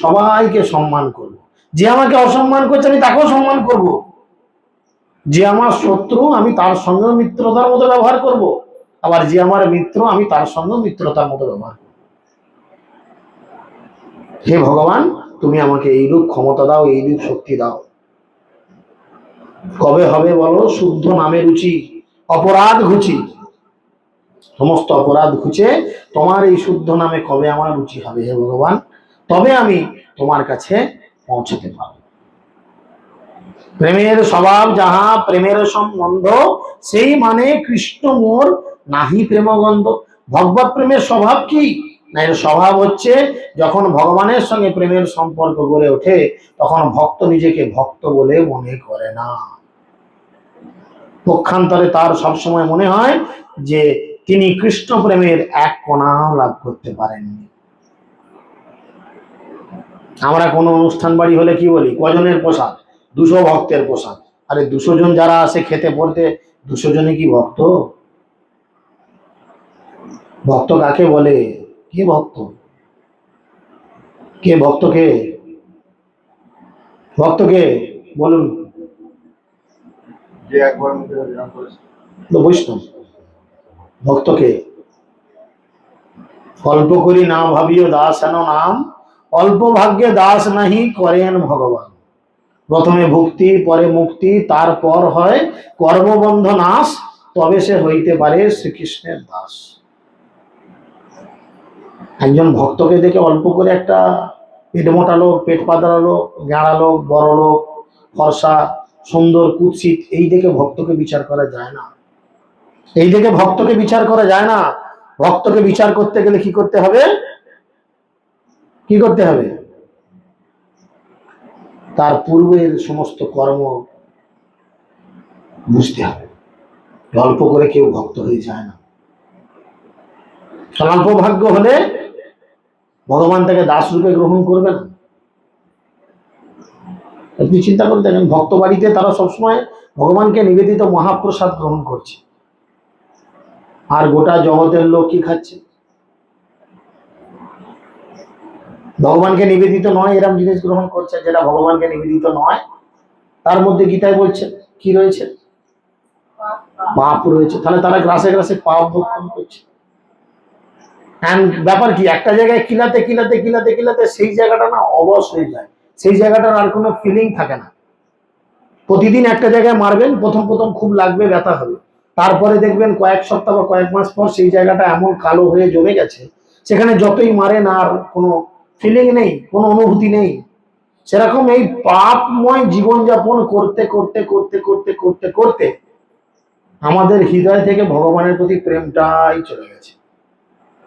সবাইকে সম্মান করব। যে আমাকে অসম্মান করছে আমি তাকেও সম্মান করব, যে আমার শত্রু আমি তার সঙ্গে মিত্রতার মতো ব্যবহার করব, আবার যে আমার মিত্র আমি তার সঙ্গে মিত্রতার মতো ব্যবহার করব। হে ভগবান, তুমি আমাকে এইরূপ ক্ষমতা দাও, এইরূপ শক্তি দাও। কবে হবে বলো শুদ্ধ নামে রুচি, অপরাধ ঘুচি, সমস্ত অপরাধ ঘুচে তোমার এই শুদ্ধ নামে কবে আমার রুচি হবে হে ভগবান, তবে আমি তোমার কাছে পৌঁছতে পারব। প্রেমের স্বভাব যাহা প্রেমের সম্বন্ধ, সেই মানে কৃষ্ণ মোর নাহি প্রেমগন্ধ। ভগবত প্রেমের স্বভাব কি না? এর স্বভাব হচ্ছে যখন ভগবানের সঙ্গে প্রেমের সম্পর্ক গড়ে ওঠে, তখন ভক্ত নিজেকে ভক্ত বলে মনে করে না। পক্ষান্তরে তার সবসময় মনে হয় যে তিনি কৃষ্ণ প্রেমের এক কণাও লাভ করতে পারেননি। আমরা কোনো অনুষ্ঠান বাড়ি হলে কি বলি? কজনের প্রসাদ? 200 ভক্তের প্রসাদ। আরে 200 জন যারা আসে খেতে পড়তে, 200 জনই কি ভক্ত? ভক্ত কাকে বলে? কে ভক্ত? কে ভক্ত? কে ভক্ত? কে বলুন? যে একবার মুখে হরিনাম করেছে তো বৈষ্ণব। ভক্ত কে? অল্প করি না ভাবিও দাস হেন নাম, অল্প ভাগ্যে দাস নাহি করেন ভগবান। প্রথমে ভক্তি পরে মুক্তি, তারপর হয় কর্মবন্ধ নাশ, তবে সে হইতে পারে শ্রীকৃষ্ণের দাস। একজন ভক্তকে দেখে অল্প করে একটা পেট মোটা লোক, পেট পাতলা লোক, গাঁড়া লোক, বড় লোক, ফর্সা, সুন্দর, কুৎসিত, এই দেখে ভক্তকে বিচার করা যায় না। এই দেখে ভক্তকে বিচার করা যায় না। ভক্তকে বিচার করতে গেলে কি করতে হবে? কি করতে হবে? তার পূর্বের সমস্ত কর্ম বুঝতে হবে। অল্প করে কেউ ভক্ত হয়ে যায় না। অল্প ভাগ্য হলে ভগবান তাকে দাস রূপে গ্রহণ করবে না। আপনি চিন্তা করে দেখেন, ভক্ত বাড়িতে তারা সবসময় ভগবানকে নিবেদিত মহাপ্রসাদ গ্রহণ করছে, আর গোটা জগতের লোক কি খাচ্ছে? ভগবানকে নিবেদিত নয় এরকম জিনিস গ্রহণ করছে, যেটা ভগবানকে নিবেদিত নয় তার মধ্যে গীতায় বলছে কি রয়েছে? পাপ রয়েছে। তাহলে তারা গ্রাসে গ্রাসে পাপ ভক্ষণ করছে। ব্যাপার কি, একটা জায়গায় কিলাতে কিলাতে কিলাতে কিলাতে সেই জায়গাটা না অবশ হয়ে যায়, সেই জায়গাটার আর কোনো ফিলিং থাকে না। প্রতিদিন একটা জায়গায় মারবেন, প্রথম প্রথম খুব লাগবে, ব্যথা হবে, তারপরে দেখবেন কয়েক সপ্তাহ বা কয়েক মাস পর সেই জায়গাটা এমন কালো হয়ে জমে গেছে, সেখানে যতই মারেন আর কোনো ফিলিং নেই, কোনো অনুভূতি নেই। সেরকম এই পাপময় জীবনযাপন করতে করতে করতে করতে করতে করতে আমাদের হৃদয় থেকে ভগবানের প্রতি প্রেমটাই চলে গেছে।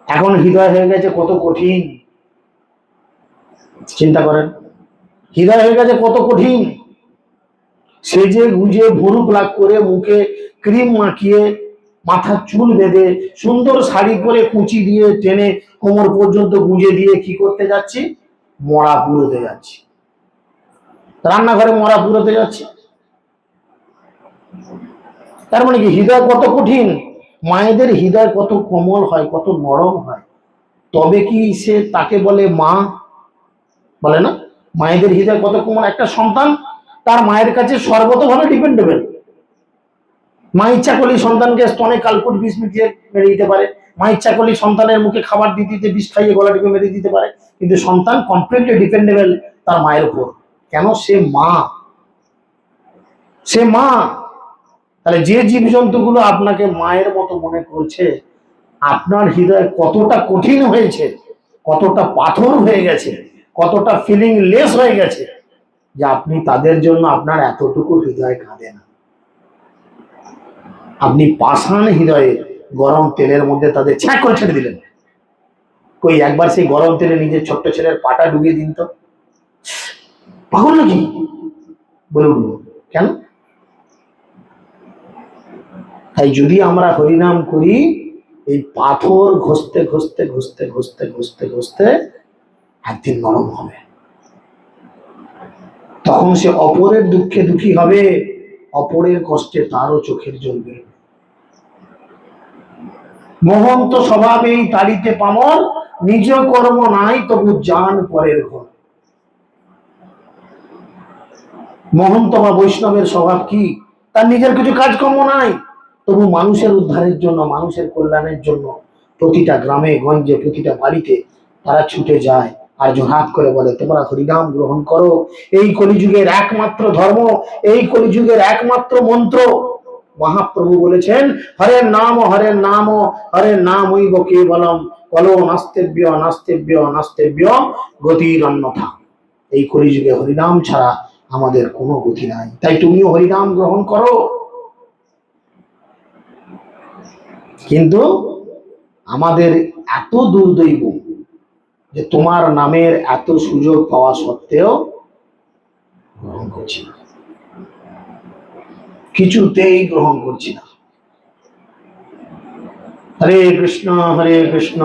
এখন হৃদয় হয়ে গেছে কত কঠিন, চিন্তা করেন, হৃদয় হয়ে গেছে কত কঠিন। সেজে গুজে ভুরু প্লাক করে, মুখে ক্রিম মাখিয়ে, মাথার চুল বেঁধে, সুন্দর শাড়ি পরে কুচি দিয়ে টেনে কোমর পর্যন্ত গুঁজে দিয়ে কি করতে যাচ্ছি? মরা পুরোতে যাচ্ছি, রান্নাঘরে মরা পুরোতে যাচ্ছি। তার মানে কি হৃদয় কত কঠিন। মায়েদের হৃদয় কত কোমল হয়, কত নরম হয়, তবে কি সে তাকে বলে মা, বলে না? মায়েদের হৃদয় কত কোমল, একটা সন্তান তার মায়ের কাছে সর্বতভাবে ডিপেন্ডেবল। মা ইচ্ছা করলে সন্তানকে স্তনে কালকুট বিষ মিশিয়ে মেরে দিতে পারে, মা ইচ্ছা করলে সন্তানের মুখে খাবার দিতে দিতে বিষ খাইয়ে গলা টিপে মেরে দিতে পারে, কিন্তু সন্তান কমপ্লিটলি ডিপেন্ডেবল তার মায়ের উপর। কেন? সে মা, সে মা। তাহলে যে জীবজন্তুগুলো আপনাকে মায়ের মতো মনে করছে, আপনার হৃদয় কতটা কঠিন হয়েছে, কতটা পাথর হয়ে গেছে, কতটা ফিলিং লেস হয়ে গেছে, যে আপনি তাদের জন্য আপনার এতটুকু হৃদয় কাঁদে না। আপনি পাষাণ হৃদয়ে গরম তেলের মধ্যে তাদের ছ্যাঁক করে ছেড়ে দিলেন। কই একবার সেই গরম তেলে নিজের ছোট্ট ছেলের পাটা ডুবিয়ে দিন তো, পাগল নাকি বলে উঠবো। কেন? তাই যদি আমরা হরিনাম করি, এই পাথর ঘষতে ঘষতে ঘষতে ঘষতে ঘষতে ঘষতে একদিন নরম হবে, তখন সে অপরের দুঃখে দুঃখী হবে, অপরের কষ্টে তারও চোখের জল বেরোবে। মহন্ত স্বভাবেই তাড়িতে পামর, নিজ কর্ম নাই তবু জান পরের ঘর। মহন্ত বা বৈষ্ণবের স্বভাব কি? তার নিজের কিছু কাজকর্ম নাই, তবু মানুষের উদ্ধারের জন্য, মানুষের কল্যাণের জন্য প্রতিটা গ্রামে গঞ্জে, প্রতিটা বাড়িতে তারা ছুটে যায় আর জোরহাত করে বলে, তোমরা হরিনাম গ্রহণ করো, এই কলিযুগের একমাত্র ধর্ম, এই কলিযুগের একমাত্র মন্ত্র। মহাপ্রভু বলেছেন, হরের নাম হরের নাম হরের নাম ওই কেবলম, কলো নাস্তেব্য নাস্তেব্য নাস্তেব্য গতির অন্যথা। এই কলিযুগে হরিনাম ছাড়া আমাদের কোনো গতি নাই। তাই তুমিও হরিনাম গ্রহণ করো। কিন্তু আমাদের এত দুর্দৈব যে তোমার নামের এত সুযোগ পাওয়া সত্ত্বেও গ্রহণ করছি না, কিছুতেই গ্রহণ করছি না। হরে কৃষ্ণ